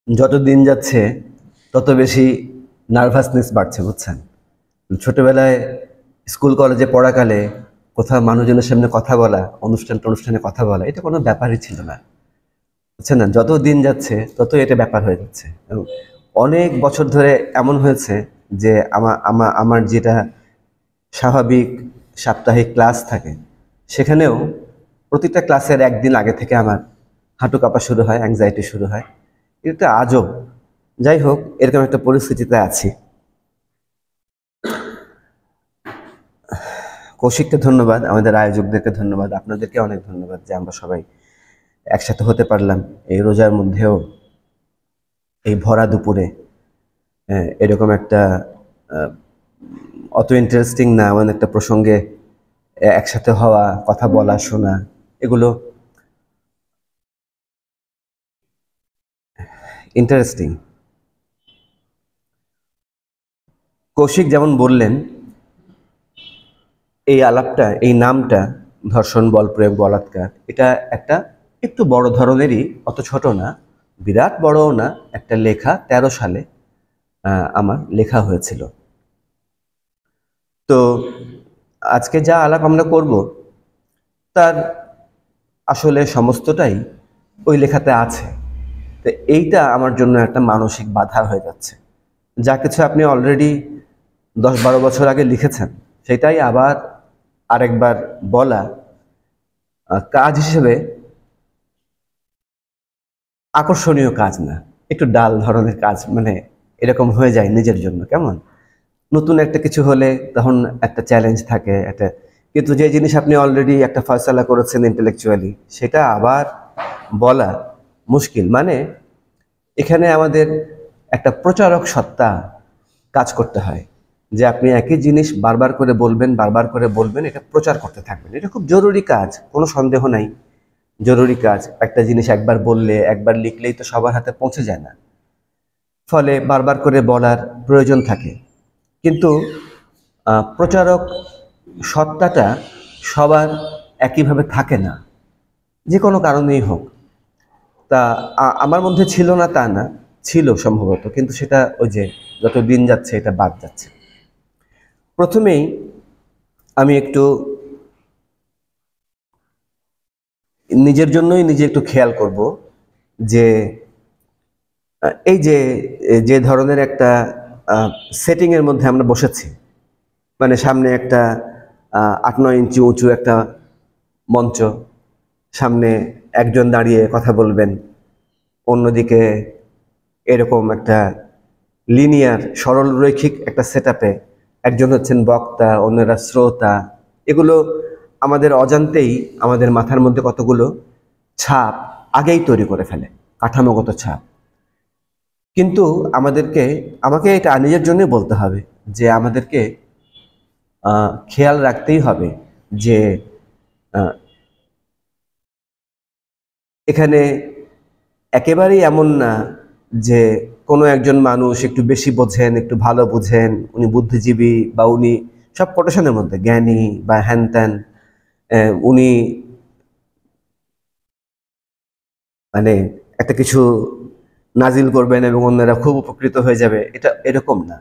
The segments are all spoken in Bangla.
যত দিন যাচ্ছে তত বেশি নার্ভাসনেস বাড়ছে, বুঝছেন? ছোটবেলায় স্কুল কলেজে পড়াকালে কোথাও মানুষজনের সামনে কথা বলা, অনুষ্ঠানে কথা বলা, এটা কোনো ব্যাপারই ছিল না, বুঝছেন না? যত দিন যাচ্ছে তত এটা ব্যাপার হয়ে যাচ্ছে। এবং অনেক বছর ধরে এমন হয়েছে যে আমার যেটা স্বাভাবিক সাপ্তাহিক ক্লাস থাকে, সেখানেও প্রতিটা ক্লাসের একদিন আগে থেকে আমার হাঁটু কাঁপা শুরু হয়, অ্যাংজাইটি শুরু হয়। এটা আজব। যাই হোক, এরকম একটা পরিস্থিতিতে আছি। কৌশিককে ধন্যবাদ, আমাদের আয়োজকদেরকে ধন্যবাদ, আপনাদেরকে অনেক ধন্যবাদ যে আমরা সবাই একসাথে হতে পারলাম এই রোজার মধ্যেও, এই ভরা দুপুরে। এরকম একটা আহ, অত ইন্টারেস্টিং না এমন একটা প্রসঙ্গে একসাথে হওয়া, কথা বলা, শোনা, এগুলো ইন্টারেস্টিং। কৌশিক যেমন বললেন, এই আলাপটা, এই নামটা ধর্ষণ, বল প্রয়োগ, বলাৎকার, এটা একটা একটু বড় ধরনেরই, অত ছোট না, বিরাট বড়ও না, একটা লেখা 13 সালে আমার লেখা হয়েছিল। তো আজকে যা আলাপ আমরা করব তার আসলে সমস্তটাই ওই লেখাতে আছে। তো এইটা আমার জন্য একটা মানসিক বাধা হয়ে যাচ্ছে। যা কিছু আপনি অলরেডি 10-12 বছর আগে লিখেছেন, সেটাই আবার আরেকবার বলা কাজ হিসেবে আকর্ষণীয় কাজ না, একটু ডাল ধরনের কাজ, মানে এরকম হয়ে যায় নিজের জন্য। কেমন নতুন একটা কিছু হলে তখন একটা চ্যালেঞ্জ থাকে, একটা, কিন্তু যে জিনিস আপনি অলরেডি একটা ফয়সালা করেছেন ইন্টেলেকচুয়ালি, সেটা আবার বলা মুশকিল। মানে এখানে আমাদের একটা প্রচারক সত্তা কাজ করতে হয়, যে আপনি একই জিনিস বারবার করে বলবেন, বারবার করে বলবেন, এটা প্রচার করতে থাকবেন। এটা খুব জরুরি কাজ, কোনো সন্দেহ নাই, জরুরি কাজ। একটা জিনিস একবার বললে, একবার লিখলেই তো সবার হাতে পৌঁছে যায় না, ফলে বারবার করে বলার প্রয়োজন থাকে। কিন্তু প্রচারক সত্তাটা সবার একইভাবে থাকে না, যে কোনো কারণেই হোক। তা আমার মধ্যে ছিল না তা না, ছিল সম্ভবত, কিন্তু সেটা ওই যে যত দিন যাচ্ছে এটা বাদ যাচ্ছে। প্রথমেই আমি একটু নিজের জন্যই নিজে একটু খেয়াল করব যে এই যে যে ধরনের একটা সেটিংয়ের মধ্যে আমরা বসেছি, মানে সামনে একটা 8-9 ইঞ্চি উঁচু একটা মঞ্চ, সামনে একজন দাঁড়িয়ে কথা বলবেন, অন্যদিকে এরকম একটা লিনিয়ার সরল রৈখিক একটা সেটআপে একজন হচ্ছেন বক্তা, অন্যরা শ্রোতা। এগুলো আমাদের অজান্তেই আমাদের মাথার মধ্যে কতগুলো ছাপ আগেই তৈরি করে ফেলে, কাঠামোগত ছাপ। কিন্তু আমাকে এটা নিজের জন্যই বলতে হবে যে আমাদেরকে খেয়াল রাখতেই হবে যে এখানে একেবারেই এমন না যে কোনো একজন মানুষ একটু বেশি বোঝেন, একটু ভালো বুঝেন, উনি বুদ্ধিজীবী, বা উনি সব কোটেশনের মধ্যে জ্ঞানী বা হ্যান ত্যান, উনি মানে একটা কিছু নাজিল করবেন এবং অন্যরা খুব উপকৃত হয়ে যাবে, এটা এরকম না।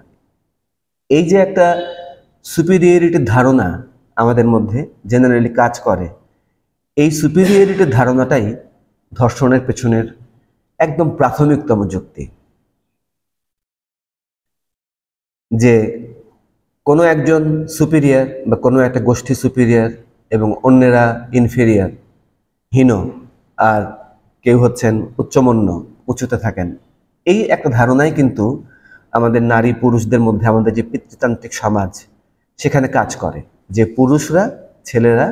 এই যে একটা সুপিরিয়রিটির ধারণা আমাদের মধ্যে জেনারেলি কাজ করে, এই সুপিরিয়রিটির ধারণাটাই ধর্ষণের পেছনের একদম প্রাথমিকতম যুক্তি। যে কোনো একজন সুপিরিয়র বা কোনো একটা গোষ্ঠী সুপিরিয়র এবং অন্যেরা ইনফেরিয়ার, হীন, আর কেউ হচ্ছেন উচ্চমন্য, উঁচুতে থাকেন, এই একটা ধারণাই কিন্তু আমাদের নারী পুরুষদের মধ্যে, আমাদের যে পিতৃতান্ত্রিক সমাজ, সেখানে কাজ করে যে পুরুষরা, ছেলেরা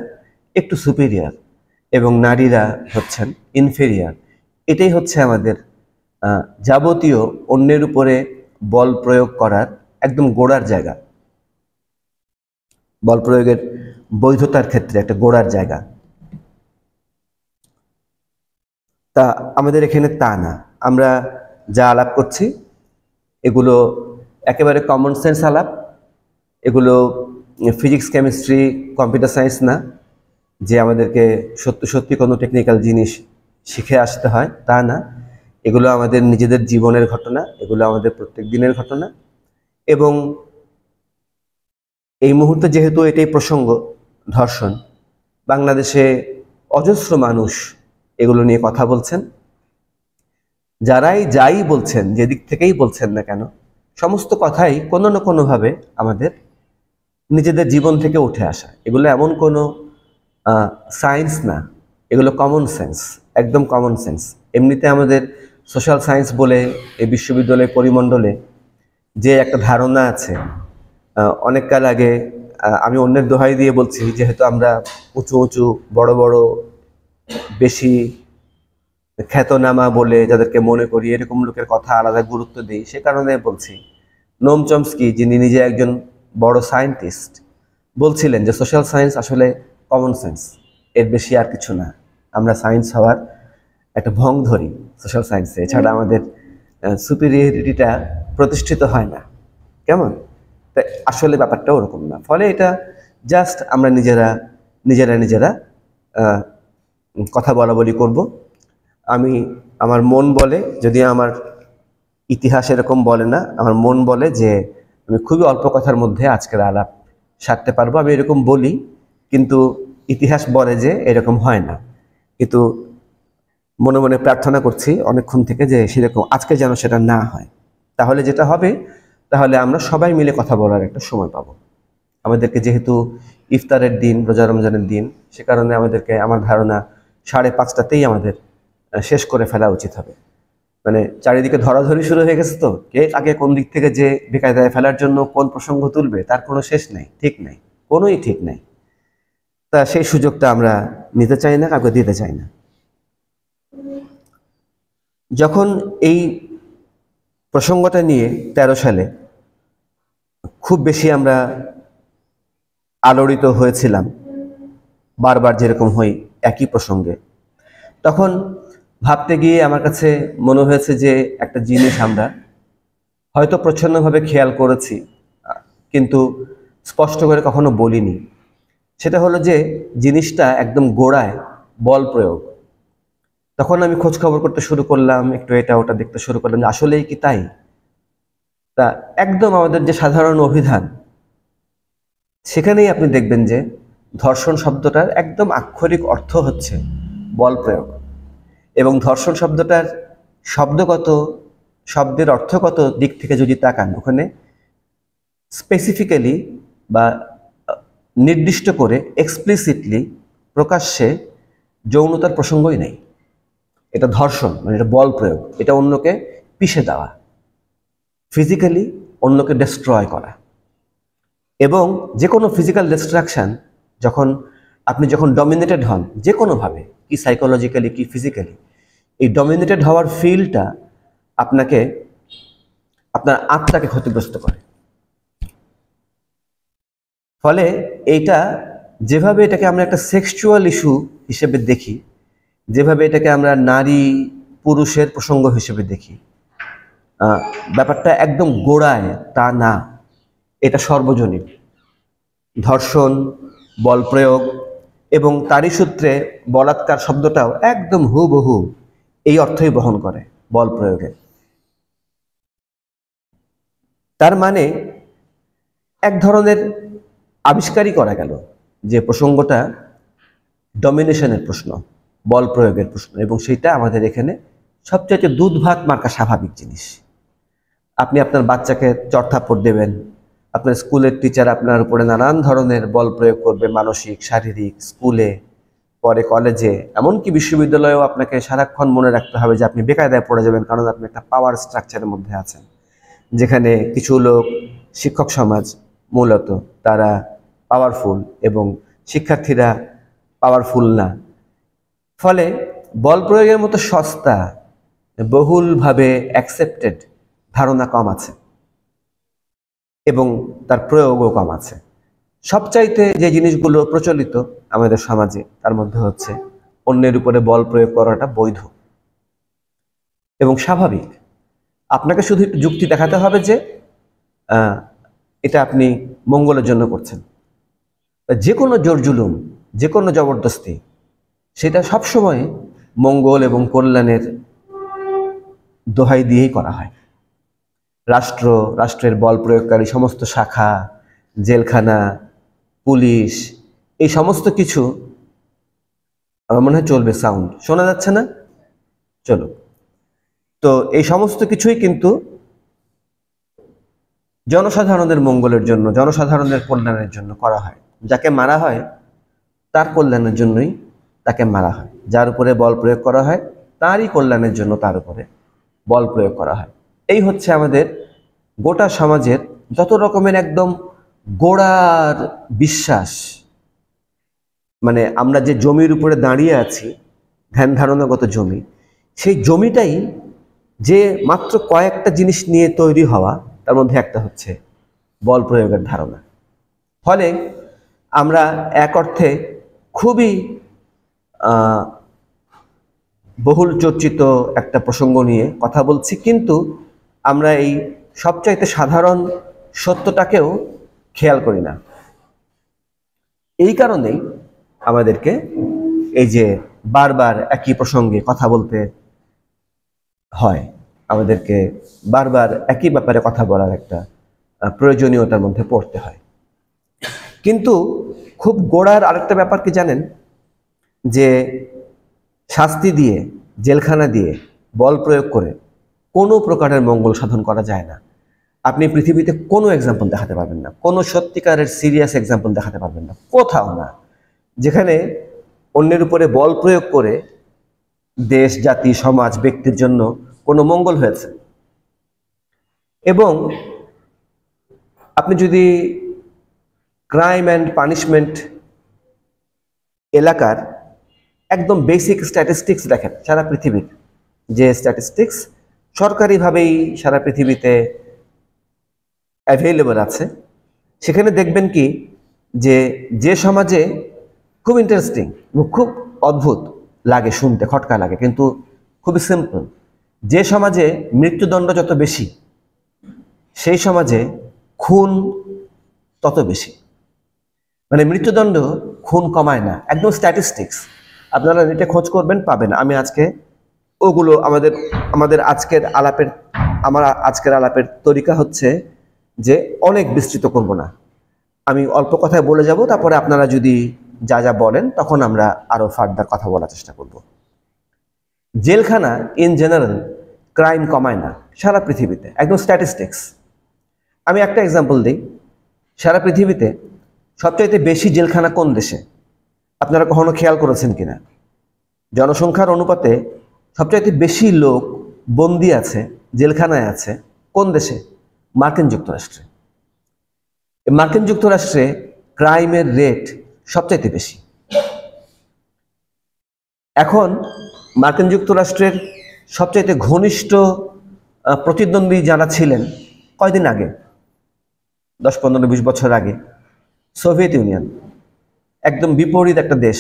একটু সুপিরিয়র এবং নারীরা হচ্ছেন ইনফেরিয়ার। এটাই হচ্ছে আমাদের যাবতীয় অন্যের উপরে বল প্রয়োগ করার একদম গোড়ার জায়গা, বল প্রয়োগের বৈধতার ক্ষেত্রে একটা গোড়ার জায়গা। তা আমাদের এখানে তা না। আমরা যা আলাপ করছি এগুলো একেবারে কমন সেন্স আলাপ, এগুলো ফিজিক্স, কেমিস্ট্রি, কম্পিউটার সায়েন্স না, যে আমাদেরকে সত্যি সত্যি কোনো টেকনিক্যাল জিনিস শিখে আসতে হয়, তা না। এগুলো আমাদের নিজেদের জীবনের ঘটনা, এগুলো আমাদের প্রত্যেক দিনের ঘটনা। এবং এই মুহূর্তে যেহেতু এটাই প্রসঙ্গ, ধর্ষণ, বাংলাদেশে অজস্র মানুষ এগুলো নিয়ে কথা বলছেন। যাই বলছেন, যেদিক থেকেই বলছেন না কেন, সমস্ত কথাই কোনো না কোনোভাবে আমাদের নিজেদের জীবন থেকে উঠে আসা। এগুলো এমন কোনো সায়েন্স না, এগুলো কমন সেন্স, একদম কমন সেন্স। এমনিতে আমাদের সোশ্যাল সায়েন্স বলে এই বিশ্ববিদ্যালয় পরিমণ্ডলে যে একটা ধারণা আছে, অনেক কাল আগে, আমি অন্যের দোহাই দিয়ে বলছি, যেহেতু আমরা উঁচু উঁচু বড় বড় বেশি খ্যাতনামা বলে যাদেরকে মনে করি, এরকম লোকের কথা আলাদা গুরুত্ব দিই, সে কারণে বলছি। নোম চমস্কি, যিনি নিজে একজন বড় সায়েন্টিস্ট, বলছিলেন যে সোশ্যাল সায়েন্স আসলে কমন সেন্স, এর বেশি আর কিছু না। আমরা সায়েন্স হওয়ার একটা ভং ধরি সোশ্যাল সায়েন্সে, এছাড়া আমাদের সুপিরিয়রিটিটা প্রতিষ্ঠিত হয় না। কেমন? তাই আসলে ব্যাপারটা ওরকম না। ফলে এটা জাস্ট আমরা নিজেরা কথা বলাবলি করব। আমি, আমার মন বলে, যদি আমার ইতিহাস এরকম বলে না, আমার মন বলে যে আমি খুবই অল্প কথার মধ্যে আজকের আলাপ সারতে পারবো। আমি এরকম বলি, কিন্তু ইতিহাস বলে যে এরকম হয় না। কিন্তু মনে মনে প্রার্থনা করছি অনেকক্ষণ থেকে যে সেরকম আজকে যেন সেটা না হয়। তাহলে যেটা হবে, তাহলে আমরা সবাই মিলে কথা বলার একটা সময় পাবো। আমাদেরকে যেহেতু ইফতারের দিন, রোজা রমজানের দিন, সে কারণে আমাদেরকে, আমার ধারণা 5:30টাতেই আমাদের শেষ করে ফেলা উচিত হবে। মানে চারিদিকে ধরাধরি শুরু হয়ে গেছে, তো কে আগে কোন দিক থেকে যে বেকায়দায় ফেলার জন্য কোন প্রসঙ্গ তুলবে তার কোনো শেষ নেই, ঠিক নাই, কোনোই ঠিক নাই। তা সেই সুযোগটা আমরা নিতে চাই না, কাউকে দিতে চাই না। যখন এই প্রসঙ্গটা নিয়ে 13 সালে খুব বেশি আমরা আলোড়িত হয়েছিলাম, বারবার যেরকম হই একই প্রসঙ্গে, তখন ভাবতে গিয়ে আমার কাছে মনে হয়েছে যে একটা জিনিস আমরা হয়তো প্রচ্ছন্নভাবে খেয়াল করেছি, কিন্তু স্পষ্ট করে কখনো বলিনি। সেটা হলো যে জিনিসটা একদম গোড়ায় বল প্রয়োগ। তখন আমি খোঁজ খবর করতে শুরু করলাম, একটু এটা ওটা দেখতে শুরু করলাম যে আসলেই কি তাই। তা একদম আমাদের যে সাধারণ অভিধান, সেখানেই আপনি দেখবেন যে ধর্ষণ শব্দটার একদম আক্ষরিক অর্থ হচ্ছে বল প্রয়োগ। এবং ধর্ষণ শব্দটার শব্দের অর্থগত দিক থেকে যদি তাকান, ওখানে স্পেসিফিক্যালি বা নির্দিষ্ট করে এক্সপ্লিসিটলি প্রকাশ্যে যৌনতার প্রসঙ্গই নেই। এটা ধর্ষণ, মানে এটা বল প্রয়োগ, এটা অন্যকে পিষে দেওয়া, ফিজিক্যালি অন্যকে ডেস্ট্রয় করা। এবং যে কোনো ফিজিক্যাল ডিস্ট্রাকশান, আপনি যখন ডমিনেটেড হন যে কোনোভাবে, কি সাইকোলজিক্যালি কি ফিজিক্যালি, এই ডমিনেটেড হওয়ার ফিলটা আপনার আত্মাকে ক্ষতিগ্রস্ত করে। ফলে যেভাবে এটাকে আমরা একটা সেক্সুয়াল ইস্যু হিসেবে দেখি, যেভাবে এটাকে আমরা নারী পুরুষের প্রসঙ্গ হিসেবে দেখি, ব্যাপারটা একদম গোড়ায় তা না, এটা সর্বজনীন। ধর্ষণ, বল প্রয়োগ এবং তারই সূত্রে বলাৎকার শব্দটাও একদম হুবহু এই অর্থই বহন করে, বল প্রয়োগে। তার মানে এক ধরনের আবিষ্কারই করা গেল যে প্রসঙ্গটা ডমিনেশনের প্রশ্ন, বল প্রয়োগের প্রশ্ন, এবং সেটা আমাদের এখানে সবচেয়ে দুধ ভাত মার্কা স্বাভাবিক জিনিস। আপনি আপনার বাচ্চাকে চড়থাপ্পড় দেবেন, আপনার স্কুলের টিচার আপনার উপরে নানান ধরনের বল প্রয়োগ করবে, মানসিক, শারীরিক, স্কুলে, পরে কলেজে, এমনকি বিশ্ববিদ্যালয়েও আপনাকে সারাক্ষণ মনে রাখতে হবে যে আপনি বেকায়দায় পড়ে যাবেন, কারণ আপনি একটা পাওয়ার স্ট্রাকচারের মধ্যে আছেন, যেখানে কিছু লোক, শিক্ষক সমাজ মূলত তারা পাওয়ারফুল এবং শিক্ষার্থীরা পাওয়ারফুল না। ফলে বল প্রয়োগের মতো সস্তা, বহুলভাবে অ্যাকসেপ্টেড ধারণা কম আছে এবং তার প্রয়োগও কম আছে। সবচাইতে যে জিনিসগুলো প্রচলিত আমাদের সমাজে, তার মধ্যে হচ্ছে অন্যের উপরে বল প্রয়োগ করাটা বৈধ এবং স্বাভাবিক। আপনাকে শুধু একটু যুক্তি দেখাতে হবে যে এটা আপনি মঙ্গলের জন্য করছেন। যে কোনো জোর জুলুম, যে কোনো জবরদস্তি, সেটা সবসময় মঙ্গল এবং কল্যাণের দোহাই দিয়েই করা হয়। রাষ্ট্রের বল প্রয়োগকারী সমস্ত শাখা, জেলখানা, পুলিশ, এই সমস্ত কিছু আমার মনে হয় চলবে। সাউন্ড শোনা যাচ্ছে না? চলো। তো এই সমস্ত কিছুই কিন্তু জনসাধারণের মঙ্গলের জন্য, জনসাধারণের কল্যাণের জন্য করা হয়। যাকে মারা হয় তার কল্যাণের জন্যই তাকে মারা হয়। যার উপরে বল প্রয়োগ করা হয় তারই কল্যাণের জন্য তার উপরে বল প্রয়োগ করা হয়। এই হচ্ছে আমাদের গোটা সমাজের যত রকমের একদম গোড়ার বিশ্বাস। মানে আমরা যে জমির উপরে দাঁড়িয়ে আছি, ধ্যান ধারণাগত জমি, সেই জমিটাই যে মাত্র কয়েকটা জিনিস নিয়ে তৈরি হওয়া, তার মধ্যে একটা হচ্ছে বল প্রয়োগের ধারণা। ফলে আমরা এক অর্থে খুবই বহুল চর্চিত একটা প্রসঙ্গ নিয়ে কথা বলছি, কিন্তু আমরা এই সবচাইতে সাধারণ সত্যটাকেও খেয়াল করি না। এই কারণেই আমাদেরকে এই যে বারবার একই প্রসঙ্গে কথা বলতে হয়, আমাদেরকে বারবার একই ব্যাপারে কথা বলার একটা প্রয়োজনীয়তার মধ্যে পড়তে হয়। কিন্তু খুব গোড়ার আরেকটা ব্যাপার কি জানেন, যে শাস্তি দিয়ে, জেলখানা দিয়ে, বল প্রয়োগ করে কোনো প্রকারের মঙ্গল সাধন করা যায় না। আপনি পৃথিবীতে কোনো এক্সাম্পল দেখাতে পারবেন না, কোনো সত্যিকারের সিরিয়াস এক্সাম্পল দেখাতে পারবেন না, কোথাও না, যেখানে অন্যের উপরে বল প্রয়োগ করে দেশ, জাতি, সমাজ, ব্যক্তির জন্য কোনো মঙ্গল হয়েছে। এবং আপনি যদি ক্রাইম অ্যান্ড পানিশমেন্ট এলাকার একদম বেসিক স্ট্যাটিস্টিক্স দেখেন, সারা পৃথিবীর যে স্ট্যাটিস্টিক্স সরকারিভাবেই সারা পৃথিবীতে অ্যাভেলেবল আছে, সেখানে দেখবেন কি যে সমাজে খুব ইন্টারেস্টিং, খুব অদ্ভুত লাগে শুনতে, খটকা লাগে, কিন্তু খুবই সিম্পল, যে সমাজে মৃত্যুদণ্ড যত বেশি সেই সমাজে খুন তত বেশি। মানে মৃত্যুদণ্ড খুন কমায় না, একদম স্ট্যাটিস্টিক্স। আপনারা নেটে খোঁজ করবেন, পাবেন। আমি আজকে ওগুলো আমাদের আজকের আলাপের তরিকা হচ্ছে যে অনেক বিস্তৃত করব না, আমি অল্প কথায় বলে যাব, তারপরে আপনারা যদি যা যা বলেন তখন আমরা আরো ফার্দার কথা বলার চেষ্টা করব। জেলখানা ইন জেনারেল ক্রাইম কমায় না সারা পৃথিবীতে, একদম স্ট্যাটিস্টিক্স। আমি একটা এক্সাম্পল দিই। সারা পৃথিবীতে সবচাইতে বেশি জেলখানা কোন দেশে? আপনারা কখনো খেয়াল করেছেন কিনা? জনসংখ্যার অনুপাতে সবচাইতে বেশি লোক বন্দী আছে, জেলখানায় আছে কোন দেশে? মার্কিন যুক্তরাষ্ট্রে। মার্কিন যুক্তরাষ্ট্রে ক্রাইমের রেট সবচাইতে বেশি। এখন মার্কিন যুক্তরাষ্ট্রের সবচাইতে ঘনিষ্ঠ প্রতিদ্বন্দ্বী যারা ছিলেন কয়দিন আগে, 10-15-20 বছর আগে, সোভিয়েত ইউনিয়ন। একদম বিপরীত একটা দেশ,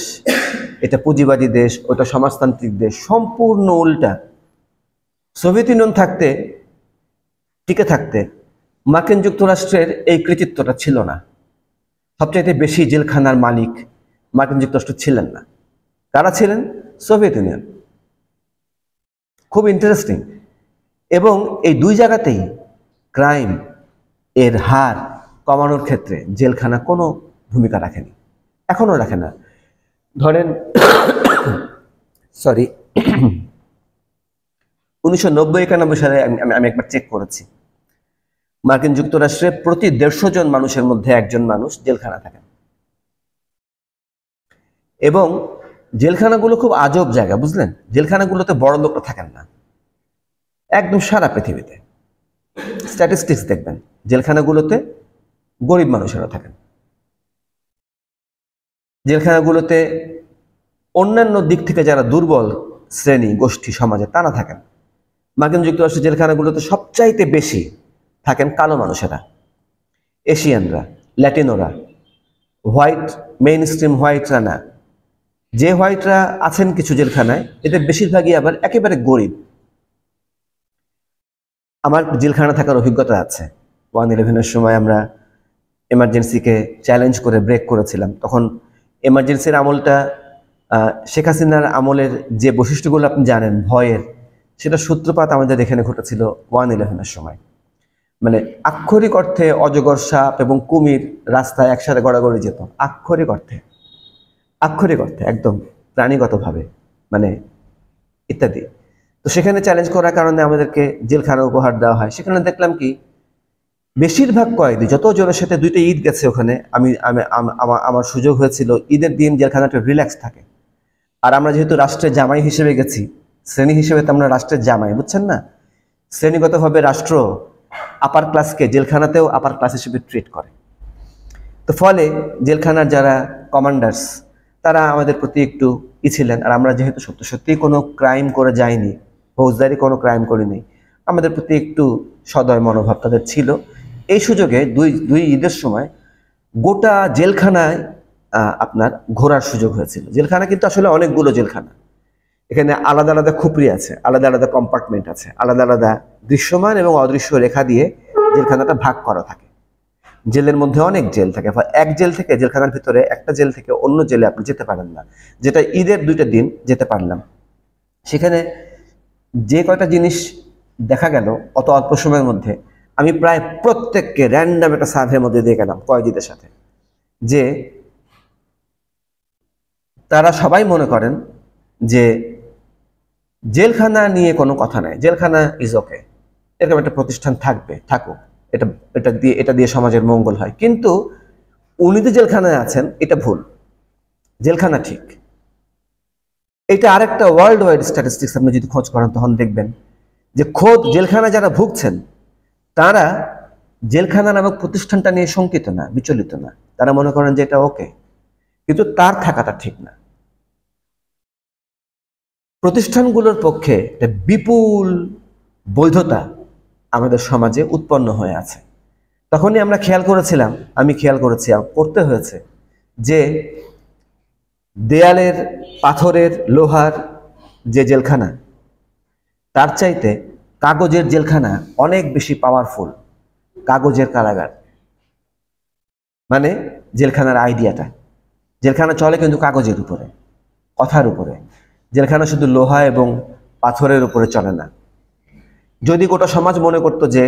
এটা পুঁজিবাদী দেশ, ওটা সমাজতান্ত্রিক দেশ, সম্পূর্ণ উল্টা। সোভিয়েত ইউনিয়ন টিকে থাকতে মার্কিন যুক্তরাষ্ট্রের এই কৃতিত্বটা ছিল না। সবচাইতে বেশি জেলখানার মালিক মার্কিন যুক্তরাষ্ট্র ছিলেন না। কারা ছিলেন? Soviet union. খুব ইন্টারেস্টিং। এবং এই দুই জায়গাতেই ক্রাইম এর হার কমানোর ক্ষেত্রে জেলখানা কোনো ভূমিকা রাখেনি, এখনো রাখে না। ধরেন 1990-91 সালে আমি একবার চেক করেছি, মার্কিন যুক্তরাষ্ট্রে প্রতি 150 জন মানুষের মধ্যে একজন মানুষ জেলখানা থাকেন। এবং জেলখানাগুলো খুব আজব জায়গা, বুঝলেন? জেলখানাগুলোতে বড় লোকরা থাকেন না, একদম সারা পৃথিবীতে স্ট্যাটিস্টিক্স দেখবেন, জেলখানাগুলোতে গরিব মানুষেরা থাকেন। জেলখানাগুলোতে অন্যান্য দিক থেকে যারা দুর্বল শ্রেণী গোষ্ঠী সমাজে তারা থাকেন। মার্কিন যুক্তরাষ্ট্রের জেলখানাগুলোতে সবচাইতে বেশি থাকেন কালো মানুষেরা, এশিয়ানরা, ল্যাটিনোরা, মেইন স্ট্রিম হোয়াইটরা না। যে হোয়াইটরা আছেন কিছু জেলখানায়, এদের বেশিরভাগই আবার একেবারে গরিব। আমার জেলখানা থাকার অভিজ্ঞতা আছে। 1/11-এর সময় আমরা এমার্জেন্সিকে চ্যালেঞ্জ করে ব্রেক করেছিলাম। তখন এমার্জেন্সির আমলটা শেখ হাসিনার আমলের যে বৈশিষ্ট্যগুলো আপনি জানেন, ভয়ের, সেটা সূত্রপাত আমাদের এখানে ঘটেছিল 1/11-এর সময়। মানে আক্ষরিক অর্থে অজগর, সাপ এবং কুমির রাস্তায় একসাথে গড়াগড়ি যেত, আক্ষরিক অর্থে, আক্ষরিক অর্থে একদম প্রাণীগতভাবে, মানে ইত্যাদি। তো সেখানে চ্যালেঞ্জ করার কারণে আমাদেরকে জেলখানা উপহার দেওয়া হয়। সেখানে দেখলাম কি, বেশিরভাগ কয়েদি, যত জনের সাথে 2টা ঈদ গেছে ওখানে, আমার সুযোগ হয়েছিল, ঈদের দিন জেলখানাটা রিল্যাক্স থাকে। আর আমরা যেহেতু রাষ্ট্রের জামাই হিসেবে গেছি, শ্রেণী হিসেবে তো আমরা রাষ্ট্রের জামাই, বুঝছেন না, শ্রেণীগতভাবে রাষ্ট্র আপার ক্লাসকে জেলখানাতেও আপার ক্লাস হিসেবে ট্রিট করে। তো ফলে জেলখানার যারা কমান্ডার্স তারা আমাদের প্রতি একটু ছিলেন। আর আমরা যেহেতু সত্যিই কোনো ক্রাইম করে যাইনি, ফৌজদারি কোনো ক্রাইম করিনি, আমাদের প্রতি একটু সদয় মনোভাব তাদের ছিল। এই সুযোগে দুই ঈদের সময় গোটা জেলখানায় আপনার ঘোরার সুযোগ হয়েছিল। জেলখানা কিন্তু আসলে অনেকগুলো জেলখানা, এখানে আলাদা আলাদা খুপড়ি আছে, আলাদা আলাদা কম্পার্টমেন্ট আছে, আলাদা আলাদা দৃশ্যমান এবং অদৃশ্য রেখা দিয়ে জেলখানাটা ভাগ করা থাকে। জেলের মধ্যে অনেক জেল থাকে, এক জেল থেকে, জেলখানার ভিতরে একটা জেল থেকে অন্য জেলে আপনি যেতে পারেন না, যেটা ঈদের 2টা দিন যেতে পারলাম। সেখানে যে কয়টা জিনিস দেখা গেল অত অল্প সময়ের মধ্যে, আমি প্রায় প্রত্যেককে র্যান্ডাম একটা সার্ভের মধ্যে দিয়ে গেলাম কয়েদিদের সাথে, যে তারা সবাই মনে করেন যে জেলখানা নিয়ে কোনো কথা নাই, জেলখানা ইজ ওকে, এরকম একটা প্রতিষ্ঠান থাকুক, এটা দিয়ে সমাজের মঙ্গল হয়। কিন্তু উনি যে জেলখানায় আছেন এটা ভুল, জেলখানা ঠিক। এটা আরেকটা ওয়ার্ল্ড ওয়াইড স্ট্যাটিস্টিক্স, আপনি যদি খোঁজ করেন তখন দেখবেন যে খোদ জেলখানা যারা ভুগছেন তারা জেলখানা নামক প্রতিষ্ঠানটা নিয়ে শঙ্কিত না, বিচলিত না, তারা মনে করেন যে এটা ওকে, কিন্তু তার থাকাটা ঠিক না। প্রতিষ্ঠানগুলোর পক্ষে একটা বিপুল বৈধতা আমাদের সমাজে উৎপন্ন হয়ে আছে। তখনই আমরা আমি খেয়াল করেছি, করতে হয়েছে যে দেয়ালের পাথরের লোহার যে জেলখানা, তার চাইতে কাগজের জেলখানা অনেক বেশি পাওয়ারফুল। কাগজের কারাগার মানে জেলখানার আইডিয়াটা, জেলখানা চলে কিন্তু কাগজের উপরে, কথার উপরে। জেলখানা শুধু লোহা এবং পাথরের উপরে চলে না। যদি গোটা সমাজ মনে করতো যে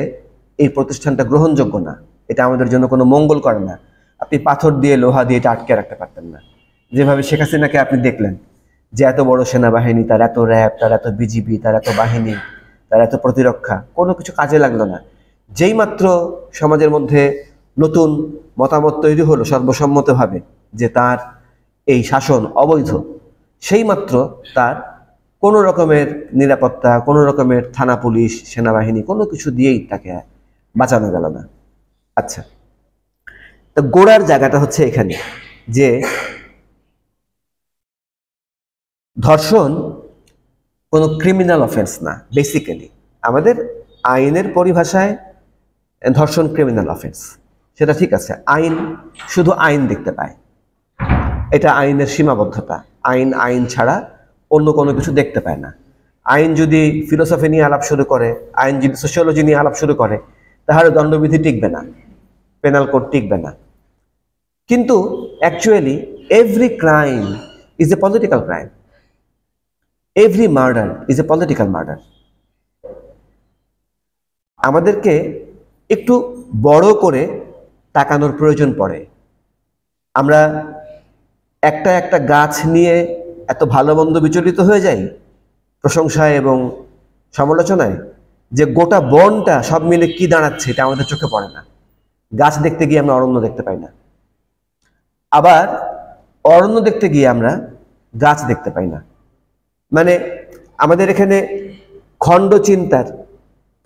এই প্রতিষ্ঠানটা গ্রহণযোগ্য না, এটা আমাদের জন্য কোনো মঙ্গল করে না, আপনি পাথর দিয়ে লোহা দিয়ে এটা আটকে রাখতে পারতেন না। যেভাবে শেখ হাসিনাকে আপনি দেখলেন যে এত বড় সেনাবাহিনী, তার এত র্যাব, তার এত বিজিবি, তার এত বাহিনী, তার এত প্রতিরক্ষা, কোনো কিছু কাজে লাগলো না। যেই মাত্র সমাজের মধ্যে নতুন মতামত তৈরি হলো সর্বসম্মতভাবে যে তার এই শাসন অবৈধ, সেই মাত্র তার কোনো রকমের নিরাপত্তা, কোনো রকমের থানা পুলিশ, সেনাবাহিনী, কোনো কিছু দিয়েই তাকে বাঁচানো গেল না। আচ্ছা, তো গোড়ার জায়গাটা হচ্ছে এখানে যে ধর্ষণ কোনো ক্রিমিনাল অফেন্স না। বেসিক্যালি আমাদের আইনের পরিভাষায় ধর্ষণ ক্রিমিনাল অফেন্স, সেটা ঠিক আছে, আইন শুধু আইন দেখতে পায়, এটা আইনের সীমাবদ্ধতা। আইন ছাড়া অন্য কোনো কিছু দেখতে পায় না। আইন যদি ফিলোসফি নিয়ে আলাপ শুরু করে, আইন যদি সোশিওলজি নিয়ে আলাপ শুরু করে, তাহলে দণ্ডবিধি টিকবে না, পেনাল কোড টিকবে না। কিন্তু actually every crime is a political crime, every murder is a political murder. আমাদেরকে একটু বড় করে তাকানোর প্রয়োজন পড়ে। আমরা একটা গাছ নিয়ে এত ভালো মন্দ বিচলিত হয়ে যাই প্রশংসায় এবং সমালোচনায়, যে গোটা বনটা সব মিলে কি দাঁড়াচ্ছে এটা আমাদের চোখে পড়ে না। গাছ দেখতে গিয়ে আমরা অরণ্য দেখতে পাই না, আবার অরণ্য দেখতে গিয়ে আমরা গাছ দেখতে পাই না। মানে আমাদের এখানে খণ্ড চিন্তার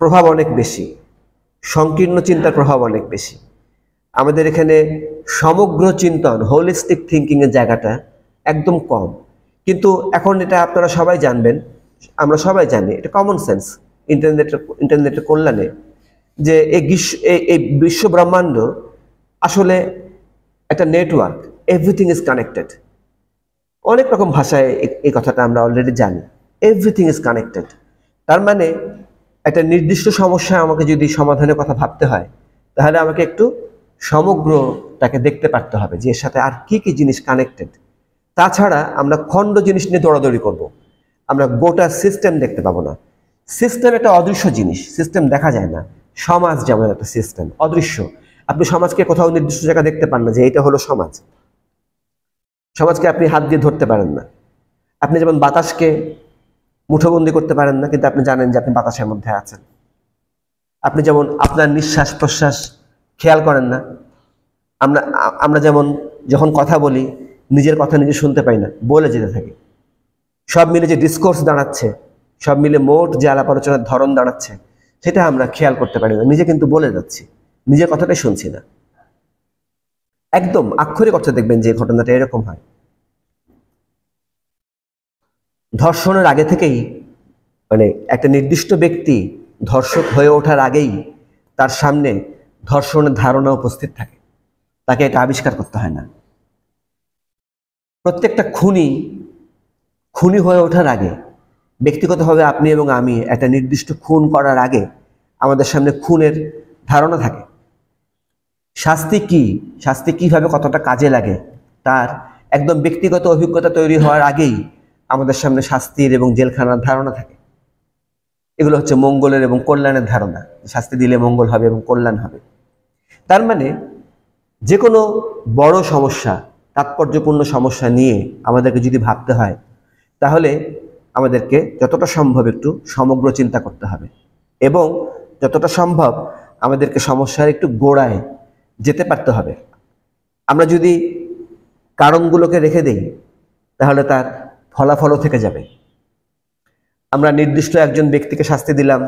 প্রভাব অনেক বেশি, সংকীর্ণ চিন্তার প্রভাব অনেক বেশি। আমাদের এখানে সমগ্র চিন্তন, হোলিস্টিক থিঙ্কিংয়ের জায়গাটা একদম কম। কিন্তু এখন এটা আপনারা সবাই জানবেন, আমরা সবাই জানি, এটা কমন সেন্স ইন্টারনেটের কল্যাণে, যে এই বিশ্ব ব্রহ্মাণ্ড আসলে একটা নেটওয়ার্ক, এভরিথিং ইজ কানেক্টেড। অনেক রকম ভাষায় এই কথাটা আমরা অলরেডি জানি, এভরিথিং ইজ কানেক্টেড। তার মানে একটা নির্দিষ্ট সমস্যা আমাকে যদি সমাধানের কথা ভাবতে হয়, তাহলে আমাকে একটু সমগ্রটাকে দেখতে পারতে হবে যে এর সাথে আর কি কি জিনিস কানেক্টেড। তাছাড়া আমরা খণ্ড জিনিস নিয়ে দৌড়াদৌড়ি করব, আমরা গোটা সিস্টেম দেখতে পাবো না। সিস্টেম একটা অদৃশ্য জিনিস, সিস্টেম দেখা যায় না। সমাজ যেমন একটা সিস্টেম, অদৃশ্য। আপনি সমাজকে কোথাও নির্দিষ্ট জায়গা দেখতে পান না যে এটা হলো সমাজ। সমাজকে আপনি হাত দিয়ে ধরতে পারেন না। আপনি যেমন বাতাসকে মুঠোবন্দি করতে পারেন না, কিন্তু আপনি জানেন যে আপনি বাতাসের মধ্যে আছেন। আপনি যেমন আপনার নিঃশ্বাস প্রশ্বাস খেয়াল করেন না। আমরা আমরা যেমন যখন কথা বলি নিজের কথা নিজে শুনতে পাই না, বলে যেতে থাকি। সব মিলে যে ডিসকোর্স দাঁড়াচ্ছে, সব মিলে মোট যে আলাপ আলোচনার ধরন দাঁড়াচ্ছে, সেটা আমরা খেয়াল করতে পারি না। নিজে কিন্তু বলে যাচ্ছি, নিজের কথাটাই শুনছি না। একদম আক্ষরিক অর্থে দেখবেন যে ঘটনাটা এরকম হয়। ধর্ষণের আগে থেকেই, মানে একটা নির্দিষ্ট ব্যক্তি ধর্ষক হয়ে ওঠার আগেই তার সামনে ধর্ষণের ধারণা উপস্থিত থাকে, তাকে এটা আবিষ্কার করতে হয় না। প্রত্যেকটা খুনি খুনি হয়ে ওঠার আগে, ব্যক্তিগতভাবে আপনি এবং আমি একটা নির্দিষ্ট খুন করার আগে আমাদের সামনে খুনের ধারণা থাকে। শাস্তি কি, শাস্তি কিভাবে কতটা কাজে লাগে, তার একদম ব্যক্তিগত অভিজ্ঞতা তৈরি হওয়ার আগেই আমাদের সামনে শাস্তির এবং জেলখানার ধারণা থাকে। এগুলো হচ্ছে মঙ্গলের এবং কল্যাণের ধারণা, শাস্তি দিলে মঙ্গল হবে এবং কল্যাণ হবে। তার মানে যে কোনো বড় সমস্যা, তাৎপর্যপূর্ণ সমস্যা নিয়ে আমাদেরকে যদি ভাবতে হয়, তাহলে আমাদেরকে যতটা সম্ভব একটু সমগ্র চিন্তা করতে হবে এবং যতটা সম্ভব আমাদেরকে সমস্যার একটু গোড়ায় যেতে পারতে হবে। আমরা যদি কারণগুলোকে রেখে দেই তাহলে তার ফলাফলও থেকে যাবে। আমরা নির্দিষ্ট একজন ব্যক্তিকে শাস্তি দিলাম,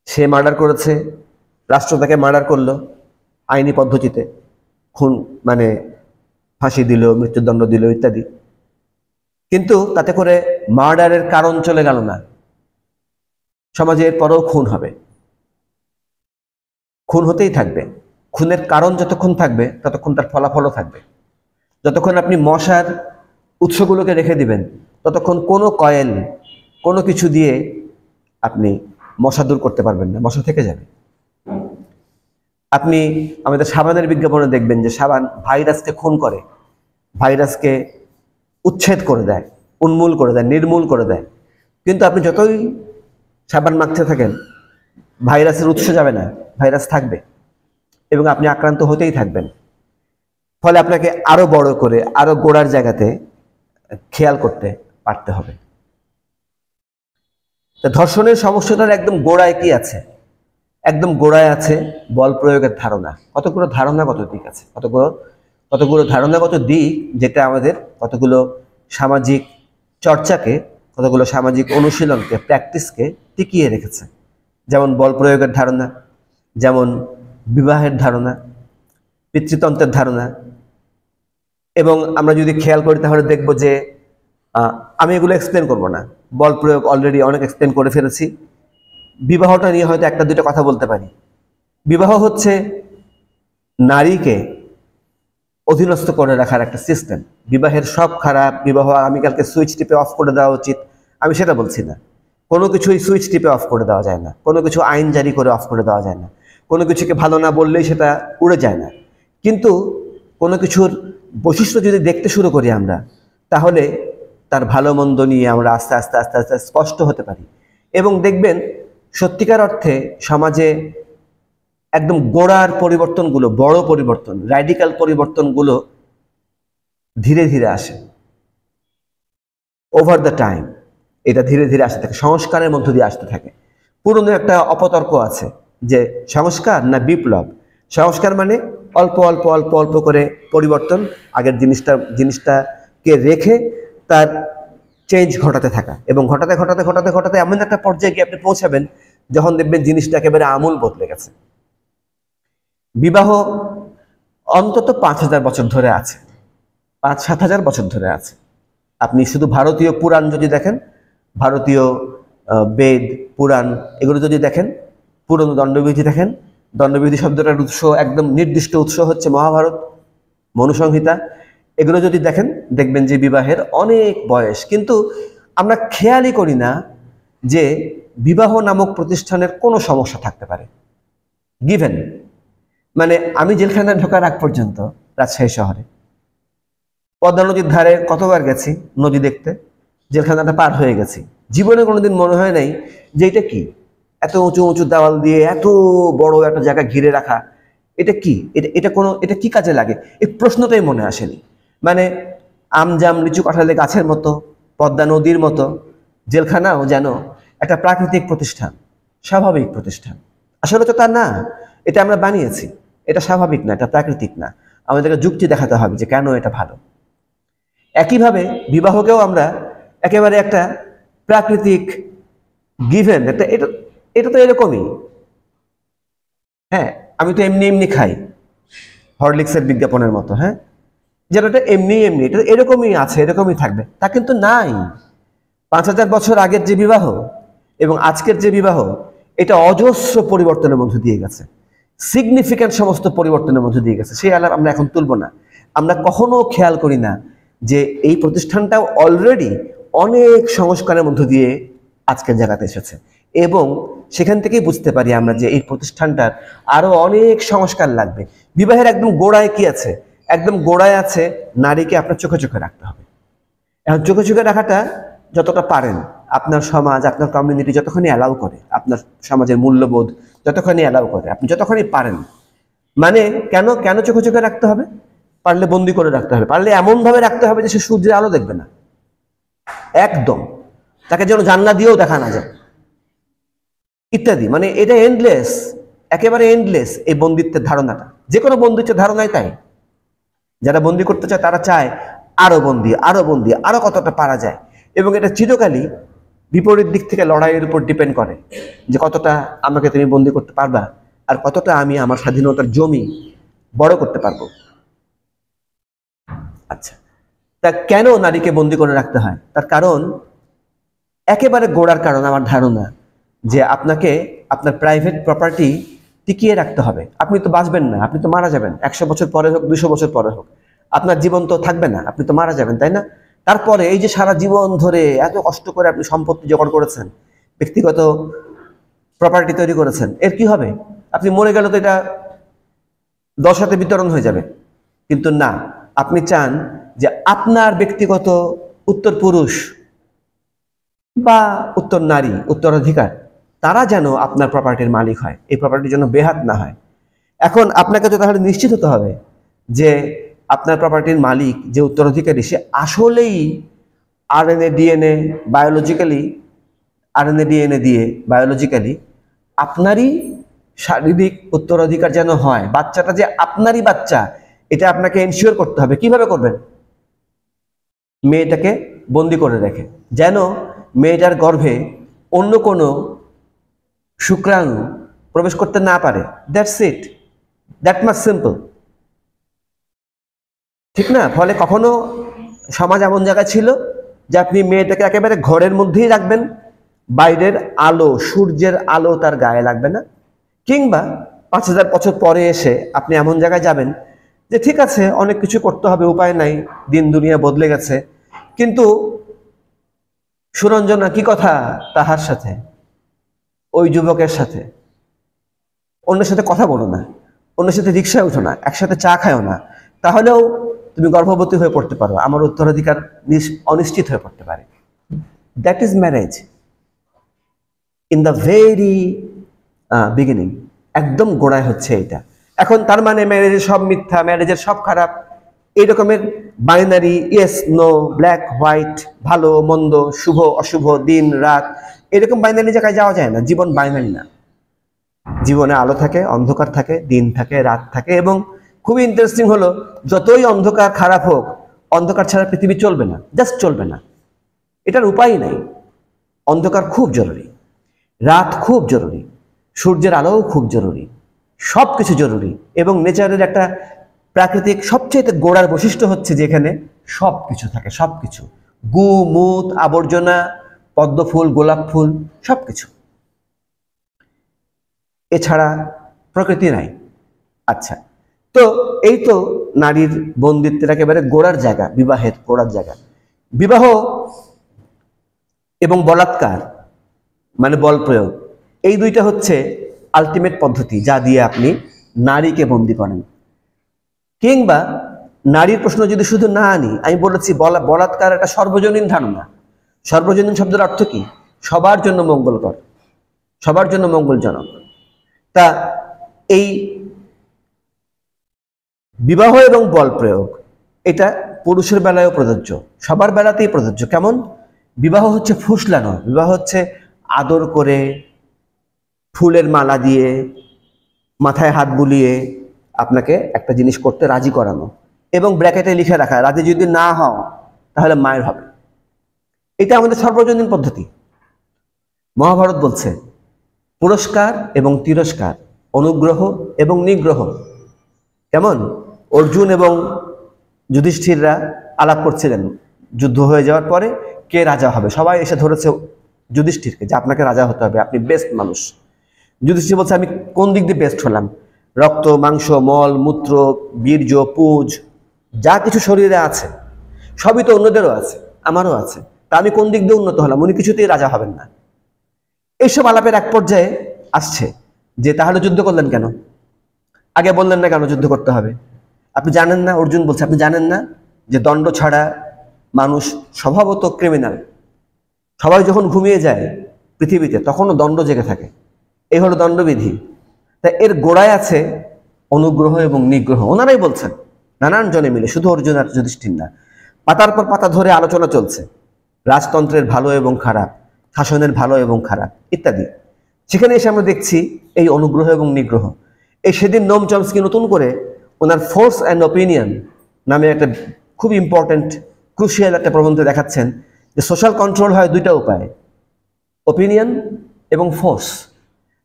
সে মার্ডার করেছে, রাষ্ট্র তাকে মার্ডার করলো আইনি পদ্ধতিতে, খুন মানে ফাঁসি দিল, মৃত্যুদণ্ড দিল ইত্যাদি, কিন্তু তাতে করে মার্ডারের কারণ চলে গেল না। সমাজে এরপরেও খুন হবে, খুন হতেই থাকবে। খুনের কারণ যতক্ষণ থাকবে ততক্ষণ তার ফলাফলও থাকবে। যতক্ষণ আপনি মশার উৎসগুলোকে রেখে দিবেন ততক্ষণ কোনো কয়েল, কোনো কিছু দিয়ে আপনি মশা দূর করতে পারবেন না, মশা থেকে যাবে। আপনি আমাদের সাবানের বিজ্ঞাপনে দেখবেন যে সাবান ভাইরাসকে খুন করে, ভাইরাসকে উচ্ছেদ করে দেয়, উন্মূল করে দেয়, নির্মূল করে দেয়। কিন্তু আপনি যতই সাবান মাখতে থাকেন ভাইরাসের উৎস যাবে না, ভাইরাস থাকবে এবং আপনি আক্রান্ত হতেই থাকবেন। ফলে আপনাকে আরো বড় করে আরো গোড়ার জায়গাতে খেয়াল করতে পারতে হবে। তা ধর্ষণের সমস্যাটার একদম গোড়ায় কি আছে? একদম গোড়ায় আছে বল প্রয়োগের ধারণা। কতগুলো ধারণাগত দিক আছে, কতগুলো ধারণাগত দিক, যেটা আমাদের কতগুলো সামাজিক চর্চাকে, কতগুলো সামাজিক অনুশীলনকে, প্র্যাকটিসকে টিকিয়ে রেখেছে। যেমন বল প্রয়োগের ধারণা, যেমন বিবাহের ধারণা, পিতৃতন্ত্রের ধারণা। এবং আমরা যদি খেয়াল করি তাহলে দেখব যে আমি এগুলো এক্সপ্লেন করব না, বল প্রয়োগ অলরেডি অনেক এক্সপ্লেন করে ফেলেছি। বিবাহটা নিয়ে হয়তো একটা দুটো কথা বলতে পারি। বিবাহ হচ্ছে নারীকে অধীনস্থ করে রাখার একটা সিস্টেম। বিবাহের সব খারাপ, বিবাহ আগামীকালকে সুইচ টিপে অফ করে দেওয়া উচিত, আমি সেটা বলছি না। কোনো কিছুই সুইচ টিপে অফ করে দেওয়া যায় না, কোনো কিছু আইন জারি করে অফ করে দেওয়া যায় না, কোনো কিছুকে ভালো না বললেই সেটা উড়ে যায় না। কিন্তু কোনো কিছুর বৈশিষ্ট্য যদি দেখতে শুরু করি আমরা, তাহলে তার ভালো মন্দ নিয়ে আমরা আস্তে আস্তে আস্তে আস্তে স্পষ্ট হতে পারি। এবং দেখবেন সত্যিকার অর্থে সমাজে একদম গোড়ার পরিবর্তনগুলো, বড় পরিবর্তন, র্যাডিক্যাল পরিবর্তনগুলো ধীরে ধীরে আসে ওভার দ্য টাইম। এটা ধীরে ধীরে আসতে থাকে, সংস্কারের মধ্য দিয়ে আসতে থাকে। পুরনো একটা অপতর্ক আছে যে সংস্কার না বিপ্লব। সংস্কার মানে অল্প অল্প অল্প অল্প করে পরিবর্তন, আগের জিনিসটাকে রেখে তার চেঞ্জ ঘটাতে থাকা, এবং ঘটাতে ঘটাতে ঘটাতে ঘটাতে এমন একটা পর্যায়ে গিয়ে আপনি পৌঁছাবেন যখন দেখবেন জিনিসটা একেবারে আমূল বদলে গেছে। বিবাহ অন্তত 5,000 বছর ধরে আছে, 5-7 হাজার বছর ধরে আছে। আপনি শুধু ভারতীয় পুরাণ যদি দেখেন, ভারতীয় বেদ পুরাণ এগুলো যদি দেখেন, পুরনো দণ্ডবিধি দেখেন, দণ্ডবিধি শব্দটার উৎস, একদম নির্দিষ্ট উৎস হচ্ছে মহাভারত, মনুসংহিতা, এগুলো যদি দেখেন দেখবেন যে বিবাহের অনেক বয়স। কিন্তু আমরা খেয়ালই করি না যে বিবাহ নামক প্রতিষ্ঠানের কোনো সমস্যা থাকতে পারে। গিভেন, মানে আমি জেলখানায় ঢোকার আগ পর্যন্ত রাজশাহী শহরে পদ্মা নদীর ধারে কতবার গেছি নদী দেখতে, জেলখানাটা পার হয়ে গেছি, জীবনে কোনোদিন মনে হয় নাই যে এটা কি, এত উঁচু উঁচু দেওয়াল দিয়ে এত বড় একটা জায়গা ঘিরে রাখা, এটা কি, এটা কি কাজে লাগে, এই প্রশ্নটাই মনে আসেনি। মানে আমজাম লিচু কাঁঠালের গাছের মতো, পদ্মা নদীর মতো জেলখানাও যেন একটা প্রাকৃতিক প্রতিষ্ঠান, স্বাভাবিক প্রতিষ্ঠান। আসলে তো তা না, এটা আমরা বানিয়েছি, এটা স্বাভাবিক না, এটা প্রাকৃতিক না। আমাদেরকে যুক্তি দেখাতে হবে যে কেন এটা ভালো। একইভাবে বিবাহকেও আমরা একেবারে একটা প্রাকৃতিক গিভেন, এটা এটা এটা তো এরকমই। হ্যাঁ, আমি তো এমনি এমনি খাই, হরলিক্সের বিজ্ঞাপনের মতো, হ্যাঁ, যেন এটা এমনি এমনি, এটা এরকমই আছে, এরকমই থাকবে, তা কিন্তু নাই। 5000 বছর আগের যে বিবাহ এবং আজকের যে বিবাহ, এটা অজস্র পরিবর্তনের মধ্যে দিয়ে গেছে, সিগনিফিক্যান্ট সমস্ত পরিবর্তনের মধ্যে দিয়ে গেছে। সেই আলাপ আমরা এখন তুলব না। আমরা কখনো খেয়াল করি না যে এই প্রতিষ্ঠানটাও অলরেডি অনেক সংস্কারের মধ্য দিয়ে আজকের জায়গাতে এসেছে, এবং সেখান থেকেই বুঝতে পারি আমরা যে এই প্রতিষ্ঠানটার আরো অনেক সংস্কার লাগবে। বিবাহের একদম গোড়ায় কি আছে? একদম গোড়ায় আছে নারীকে আপনার চোখে চোখে রাখতে হবে। এখন চোখে চোখে রাখাটা যতটা পারেন, আপনার সমাজ, আপনার কমিউনিটি যতখানি অ্যালাউ করে, আপনার সমাজের মূল্যবোধ যতখানি অ্যালাউ করে, আপনি যতখানি পারেন। মানে কেন কেন চোখে চোখে রাখতে হবে? পারলে বন্দি করে রাখতে হবে, পারলে এমন ভাবে রাখতে হবে যে সে সূর্যের আলো দেখবে না, একদম, তাকে যেন জানলা দিয়েও দেখা না যায়, ইত্যাদি। মানে এটা এন্ডলেস, একেবারে এন্ডলেস এই বন্দিত্বের ধারণাটা। যে কোনো বন্দিত্বের ধারণাই তাই। যারা বন্দি করতে চায় তারা চায় আরো বন্দি, আরো বন্দি, আরো কতটা পারা যায়। এবং এটা চিরকালই বিপরীত দিক থেকে লড়াইয়ের উপর ডিপেন্ড করে যে কতটা আমাকে তুমি বন্দি করতে পারবা আর কতটা আমি আমার স্বাধীনতার জমি বড় করতে পারবো। আচ্ছা, তা কেন নারীকে বন্দি করে রাখতে হয়? তার কারণ, একেবারে গোড়ার কারণ আমার ধারণা যে আপনাকে আপনার প্রাইভেট প্রপার্টি টিকিয়ে রাখতে হবে। আপনি তো বাঁচবেন না, আপনি তো মারা যাবেন। 100 বছর পরে হোক, 200 বছর পরে হোক, আপনার জীবন তো থাকবে না, আপনি তো মারা যাবেন, তাই না? তারপরে এই যে সারা জীবন ধরে এত কষ্ট করে আপনি সম্পত্তি জোগাড় করেছেন, ব্যক্তিগত প্রপার্টি তৈরি করেছেন, এর কি হবে? আপনি মরে গেলে তো এটা 10 হাতে বিতরণ হয়ে যাবে। কিন্তু না, আপনি চান যে আপনার ব্যক্তিগত উত্তর পুরুষ বা উত্তর নারী, উত্তরাধিকার, তারা যেন আপনার প্রপার্টির মালিক হয়, এই প্রপার্টির জন্য বেহাত না হয়। এখন আপনাকে তো তাহলে নিশ্চিত হতে হবে যে আপনার প্রপার্টির মালিক, যে উত্তরাধিকারী, সে আসলেই RNA DNA biologically, RNA DNA দিয়ে বায়োলজিক্যালি আপনারই শারীরিক উত্তরাধিকার যেন হয়, বাচ্চাটা যে আপনারই বাচ্চা, এটা আপনাকে এনশিওর করতে হবে। কিভাবে করবেন? মেয়েটাকে বন্দি করে রেখে, যেন মেয়েটার গর্ভে অন্য কোনো শুক্রাণু প্রবেশ করতে না পারে। That's it, that much simple, ঠিক না? ফলে কখনো সমাজ এমন জায়গা ছিল যে আপনি মেয়েটাকে একেবারে ঘরের মধ্যেই রাখবেন, বাইরের আলো, সূর্যের আলো তার গায়ে লাগবে না। কিংবা 5000 বছর পরে এসে আপনি এমন জায়গায় যাবেন যে ঠিক আছে, অনেক কিছু করতে হবে, উপায় নাই, দিন দুনিয়া বদলে গেছে, কিন্তু সুরঞ্জনা কি কথা তাহার সাথে, ওই যুবকের সাথে, অন্যের সাথে কথা বলো না, অন্যের সাথে রিক্সায় উঠো না, একসাথে চা খাও না, তাহলেও তুমি গর্ভবতী হয়ে পড়তে পারো, আমার উত্তরাধিকার অনিশ্চিত হয়ে পড়তে পারে। That is marriage in the very beginning, একদম গোড়ায় হচ্ছে এটা। এখন তার মানে ম্যারেজের সব মিথ্যা, ম্যারেজের সব খারাপ, এই রকমের binary, yes no, black white, ভালো মন্দ, শুভ অশুভ, দিন রাত, এরকম বাইনারি জায়গায় যাওয়া যায় না। জীবন বাইনারি না, জীবনে আলো থাকে, অন্ধকার থাকে, দিন থাকে, রাত থাকে। এবং খুবই ইন্টারেস্টিং হলো, যতই অন্ধকার খারাপ হোক, অন্ধকার ছাড়া পৃথিবী চলবে না, জাস্ট চলবে না, এটার উপায় নাই। অন্ধকার খুব জরুরি, রাত খুব জরুরি, সূর্যের আলোও খুব জরুরি, সব কিছু জরুরি। এবং নেচারের একটা প্রাকৃতিক সবচেয়ে গোড়ার বৈশিষ্ট্য হচ্ছে যে এখানে সব কিছু থাকে, সব কিছু, গু মুত, আবর্জনা, পদ্ম ফুল, গোলাপ ফুল, সব কিছু, এছাড়া প্রকৃতি নাই। আচ্ছা, তো এই তো নারীর বন্দিত্বের একেবারে গোড়ার জায়গা, বিবাহের গোড়ার জায়গা। বিবাহ এবং বলাৎকার মানে বল প্রয়োগ, এই দুইটা হচ্ছে আলটিমেট পদ্ধতি যা দিয়ে আপনি নারীকে বন্দি করেন। কিংবা নারীর প্রশ্ন যদি শুধু না আনি, আমি বলেছি বলাৎকার একটা সর্বজনীন ধারণা, সর্বজনীন শব্দের অর্থ কি? সবার জন্য মঙ্গলকর, সবার জন্য মঙ্গলজনক। তা এই বিবাহ এবং বল প্রয়োগ এটা পুরুষের বেলায়ও প্রযোজ্য, সবার বেলাতেই প্রযোজ্য। কেমন? বিবাহ হচ্ছে ফুসলানো, বিবাহ হচ্ছে আদর করে, ফুলের মালা দিয়ে, মাথায় হাত বুলিয়ে আপনাকে একটা জিনিস করতে রাজি করানো, এবং ব্র্যাকেটে লিখে রাখা, রাজি যদি না হও তাহলে মায়ের হবে। এটা আমাদের সর্বজনীন পদ্ধতি। মহাভারত বলছে পুরস্কার এবং তিরস্কার, অনুগ্রহ এবং নিগ্রহ। কেমন? অর্জুন এবং যুধিষ্ঠিররা আলাপ করছিলেন, যুদ্ধ হয়ে যাওয়ার পরে কে রাজা হবে। সবাই এসে ধরেছে যুধিষ্ঠিরকে যে আপনাকে রাজা হতে হবে, আপনি বেস্ট মানুষ। যুধিষ্ঠির বলছে আমি কোন দিক দিয়ে বেস্ট হলাম? রক্ত, মাংস, মল, মূত্র, বীর্য, পুজ, যা কিছু শরীরে আছে সবই তো অন্যদেরও আছে, আমারও আছে, তা আমি কোন দিক দিয়ে উন্নত হলাম? উনি কিছুতেই রাজা হবেন না। এইসব আলাপের এক পর্যায়ে আসছে যে তাহলে যুদ্ধ করলেন কেন? আগে বললেন না কেন যুদ্ধ করতে হবে? আপনি জানেন না, অর্জুন বলছে আপনি জানেন না যে দণ্ড ছাড়া মানুষ স্বভাবত ক্রিমিনাল। সবাই যখন ঘুমিয়ে যায় পৃথিবীতে তখনও দণ্ড জেগে থাকে, এই হলো দণ্ডবিধি। তাই এর গোড়ায় আছে অনুগ্রহ এবং নিগ্রহ। ওনারাই বলছেন নানান জনে মিলে, শুধু অর্জুন আর যুধিষ্ঠির না। পাতার পর পাতা ধরে আলোচনা চলছে রাজতন্ত্রের ভালো এবং খারাপ, শাসনের ভালো এবং খারাপ ইত্যাদি। সেখানে এসে আমরা দেখছি এই অনুগ্রহ এবং নিগ্রহ। এই সেদিন নোম চমস্কি নতুন করে ওনার ফোর্স অ্যান্ড ওপিনিয়ন নামে একটা খুব ইম্পর্টেন্ট ক্রুশিয়াল একটা প্রবন্ধে দেখাচ্ছেন যে সোশ্যাল কন্ট্রোল হয় দুইটা উপায়ে, ওপিনিয়ন এবং ফোর্স।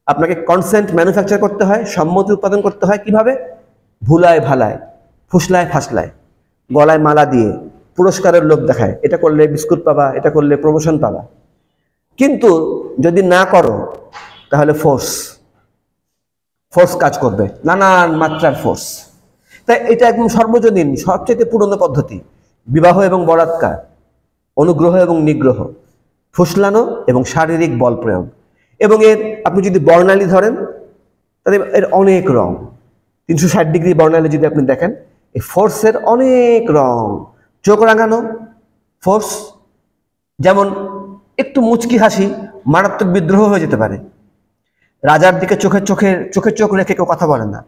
আপনাকে কনসেন্ট ম্যানুফ্যাকচার করতে হয়, সম্মতি উৎপাদন করতে হয়। কিভাবে? ভুলায় ভালায়, ফুসলায় ফাসলায়, গলায় মালা দিয়ে, পুরস্কারের লোভ দেখায়, এটা করলে বিস্কুট পাবা, এটা করলে প্রমোশন পাবা। কিন্তু যদি না করো তাহলে ফোর্স কাজ করবে, নানান মাত্রার ফোর্স। তাই এটা একদম সর্বজনীন সবচেয়ে পুরনো পদ্ধতি, বিবাহ এবং বলাৎকার, অনুগ্রহ এবং নিগ্রহ, ফুসলানো এবং শারীরিক বল প্রয়োগ। এবং এর আপনি যদি বর্ণালী ধরেন তাহলে এর অনেক রং, 360 ডিগ্রি বর্ণালী যদি আপনি দেখেন, এই ফোর্সের অনেক রং। চোখ রাঙানো ফোর্স, যেমন একটু মুচকি হাসি মারাত্মক বিদ্রোহ হয়ে যেতে পারে। রাজার দিকে চোখে চোখ রেখে কেউ কথা বলে না,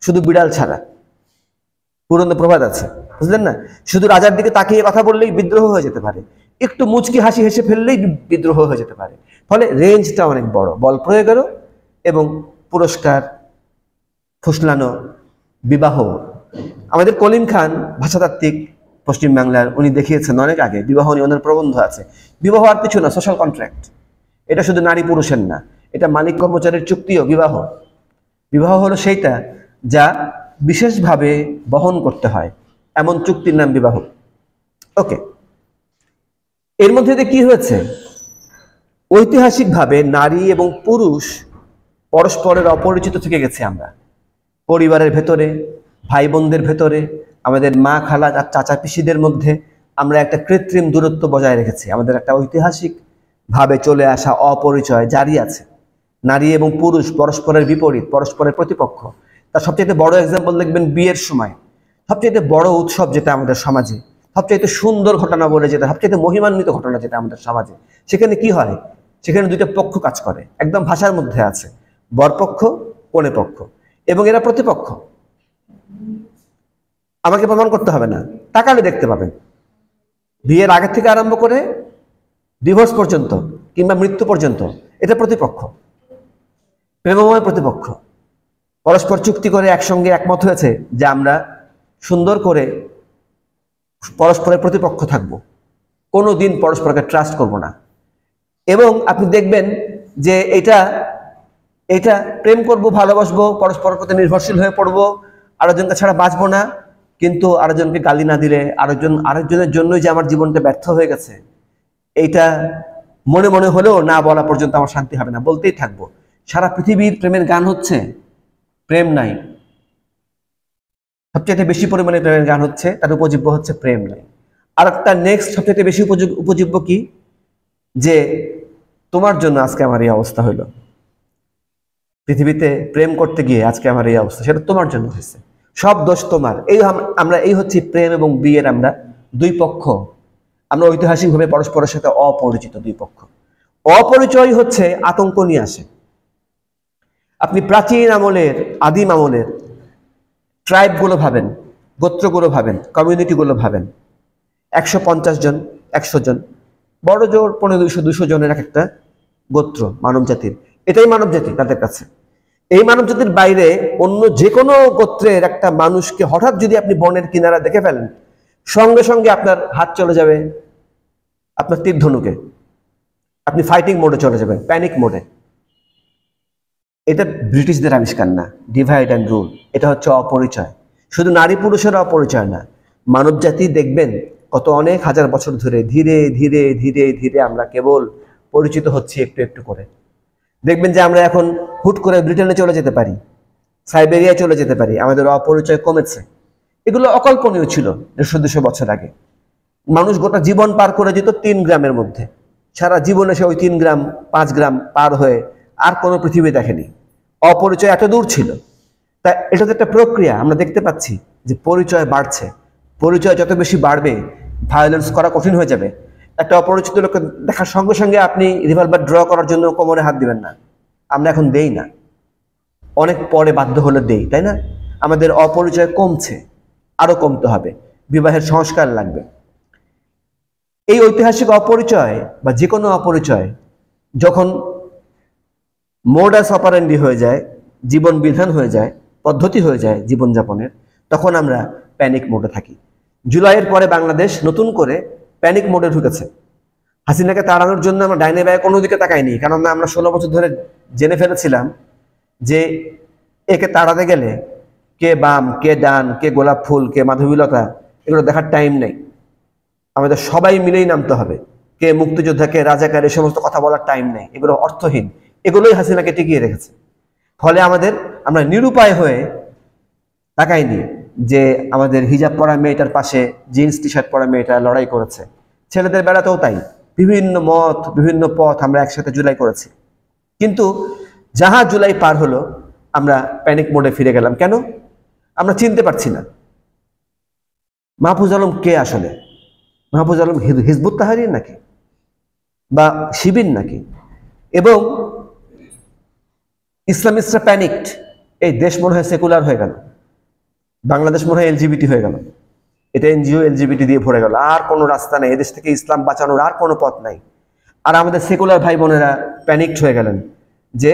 শুধু বিড়াল ছাড়া। পুরনো প্রবাদ আছে, বুঝলেন না? শুধু রাজার দিকে তাকিয়ে কথা বললেই বিদ্রোহ হয়ে যেতে পারে, একটু মুচকি হাসি হেসে ফেললেই বিদ্রোহ হয়ে যেতে পারে। ফলে রেঞ্জটা অনেক বড় বল প্রয়োগেরও, এবং পুরস্কার, ফুসলানো, বিবাহ। আমাদের কলিম খান ভাষাতাত্ত্বিক পশ্চিমবাংলার, উনি দেখিয়েছেন অনেক আগে, বিবাহ নিয়ে ওনার প্রবন্ধ আছে। বিবাহ আর কিছু না, সোশ্যাল কন্ট্রাক্ট। এটা শুধু নারী পুরুষের না, এটা মালিক কর্মচারীর চুক্তিও বিবাহ। বিবাহ হলো সেইটা যা বিশেষভাবে বহন করতে হয়, এমন চুক্তির নাম বিবাহ। ওকে, এর মধ্যে কি হয়েছে? ঐতিহাসিকভাবে নারী এবং পুরুষ পরস্পরের অপরিচিত থেকে গেছে। আমরা পরিবারের ভেতরে, ভাই বোনদের ভেতরে, আমাদের মা খালা আর চাচা পিসিদের মধ্যে আমরা একটা কৃত্রিম দূরত্ব বজায় রেখেছি। আমাদের একটা ঐতিহাসিক ভাবে চলে আসা অপরিচয় জারি আছে। নারী এবং পুরুষ পরস্পরের বিপরীত, পরস্পরের প্রতিপক্ষ। তার সবচেয়ে বড় এক্সাম্পল দেখবেন বিয়ের সময়। সবচেয়ে বড় উৎসব যেটা আমাদের সমাজে, সবচেয়ে সুন্দর ঘটনা বলে যেটা, সবচেয়ে মহিমান্বিত ঘটনা যেটা আমাদের সমাজে, সেখানে কি হয়? সেখানে দুইটা পক্ষ কাজ করে, একদম ভাষার মধ্যে আছে, বরপক্ষ, কনে পক্ষ, এবং এরা প্রতিপক্ষ। আমাকে প্রমাণ করতে হবে না, তাকালে দেখতে পাবেন। বিয়ের আগে থেকে আরম্ভ করে ডিভোর্স পর্যন্ত কিংবা মৃত্যু পর্যন্ত এটা প্রতিপক্ষ, প্রেমময় প্রতিপক্ষ। পরস্পর চুক্তি করে একসঙ্গে একমত হয়েছে যে আমরা সুন্দর করে পরস্পরের প্রতিপক্ষ থাকব, কোনো দিন পরস্পরকে ট্রাস্ট করব না। এবং আপনি দেখবেন যে এটা প্রেম করব, ভালোবাসবো, পরস্পরের প্রতি নির্ভরশীল হয়ে পড়বো, আরেকজনকে ছাড়া বাঁচবো না। কিন্তু আরেকজনকে গালি না দিলে, আরেকজনের জন্যই যে আমার জীবনটা ব্যর্থ হয়ে গেছে, এইটা মনে মনে হলেও না বলা পর্যন্ত আমার শান্তি হবে না, বলতেই থাকবো। সারা পৃথিবীর প্রেমের গান হচ্ছে প্রেম নাই, সবচেয়ে বেশি পরিমাণে প্রেমের গান হচ্ছে, তার উপজীব্য হচ্ছে প্রেম নাই। আর একটা নেক্সট সবচেয়ে বেশি উপজীব্য কি? যে তোমার জন্য আজকে আমার এই অবস্থা হইলো, পৃথিবীতে প্রেম করতে গিয়ে আজকে আমার এই অবস্থা, সেটা তোমার জন্য হয়েছে, সব দোষ তোমার। আমরা এই হচ্ছে প্রেম এবং বিয়ের আমরা দুই পক্ষ। আমরা ঐতিহাসিকভাবে পরস্পরের সাথে অপরিচিত দুই পক্ষ। অপরিচয় হচ্ছে আতঙ্ক নিয়ে আসে। আপনি প্রাচীন আমলের, আদিম আমলের ট্রাইবগুলো ভাবেন, গোত্রগুলো ভাবেন, কমিউনিটিগুলো ভাবেন, 150 জন, 100 জন, বড় জোর 1500-200 জনের এক একটা গোত্র মানব জাতির। এটাই মানব জাতি তাদের কাছে। এই মানব জাতির বাইরে অন্য যে কোনো গোত্রের একটা মানুষকে হঠাৎ যদি আপনি বনের কিনারা দেখে ফেলেন, সঙ্গে সঙ্গে আপনার হাত চলে যাবে আপনার তীর ধনুকে, আপনি ফাইটিং মোডে চলে যাবেন, প্যানিক মোডে। এটা ব্রিটিশদের আবিষ্কার না, ডিভাইড অ্যান্ড রুল। এটা হচ্ছে অপরিচয়। শুধু নারী পুরুষের অপরিচয় না, মানব জাতি দেখবেন কত অনেক হাজার বছর ধরে ধীরে ধীরে ধীরে ধীরে আমরা কেবল পরিচিত হচ্ছি একটু একটু করে। দেখবেন যে আমরা এখন হুট করে ব্রিটেনে চলে যেতে পারি, সাইবেরিয়ায় চলে যেতে পারি, আমাদের অপরিচয় কমেছে। এগুলো অকল্পনীয় ছিল 150-200 বছর আগে। মানুষ গোটা জীবন পার করে যেত 3 গ্রামের মধ্যে, সারা জীবনে সে ওই 3 গ্রাম 5 গ্রাম পার হয়ে আর কোনো পৃথিবী দেখেনি। অপরিচয় এত দূর ছিল। তাই এটা তো একটা প্রক্রিয়া। আমরা দেখতে পাচ্ছি যে পরিচয় বাড়ছে। পরিচয় যত বেশি বাড়বে, ভায়োলেন্স করা কঠিন হয়ে যাবে। একটা অপরিচিত লোককে দেখার সঙ্গে সঙ্গে আপনি রিভলভার ড্র করার জন্য কোমরে হাত দিবেন না। আমরা এখন দেই না, অনেক পরে বাধ্য হলে দেই, তাই না? আমাদের অপরিচয় কমছে, আরো কমতে হবে। বিবাহের সংস্কার লাগবে। এই ঐতিহাসিক অপরিচয় বা যে কোনো অপরিচয় যখন মোডাস অপারেন্ডি হয়ে যায়, জীবন বিধান হয়ে যায়, পদ্ধতি হয়ে যায় জীবনযাপনের, তখন আমরা প্যানিক মোডে থাকি। জুলাইয়ের পরে বাংলাদেশ নতুন করে প্যানিক মোডে ঢুকেছে। হাসিনাকে তাড়ানোর জন্য আমরা ডাইনে বায়ে কোনো দিকে তাকাইনি, কারণ আমরা 16 বছর ধরে জেনে ফেলেছিলাম যে একে তাড়াতে গেলে কে বাম, কে ডান, কে গোলাপ ফুল, কে মাধবীলতা, এগুলো দেখার টাইম নেই। আমাদের সবাই মিলেই নামতে হবে। কে মুক্তিযোদ্ধা, কে রাজাকার, এই সমস্ত কথা বলার টাইম নেই। এগুলো অর্থহীন। এগুলোই হাসিনাকে টিকিয়ে রেখেছে। ফলে আমরা নিরুপায় হয়ে তাকাইনি যে আমাদের হিজাব পরা মেয়েটার পাশে জিন্স টি শার্ট পরা মেয়েটা লড়াই করেছে। ছেলেদের বেলাতেও তাই, বিভিন্ন মত, বিভিন্ন পথ আমরা একসাথে জুলাই করেছি। কিন্তু যাহা জুলাই পার হলো, আমরা প্যানিক মোডে ফিরে গেলাম। কেন? আমরা চিনতে পারছি না মাহফুজ আলম কে আসলে। মাহফুজ আলম হিজবুত তাহরীর নাকি, বা শিবির নাকি? এবং ইসলামিস্টরা প্যানিকড। এই দেশ মনে হয় সেকুলার হয়ে গেল, বাংলাদেশ মনে হয় এলজিবিটি হয়ে গেল, এটা এনজিও এলজিবিটি দিয়ে ভরে গেল। আর কোনো রাস্তা নেই, এদেশ থেকে ইসলাম বাঁচানোর আর কোনো পথ নাই। আর আমাদের সেকুলার ভাই বোনেরা প্যানিকড হয়ে গেলেন যে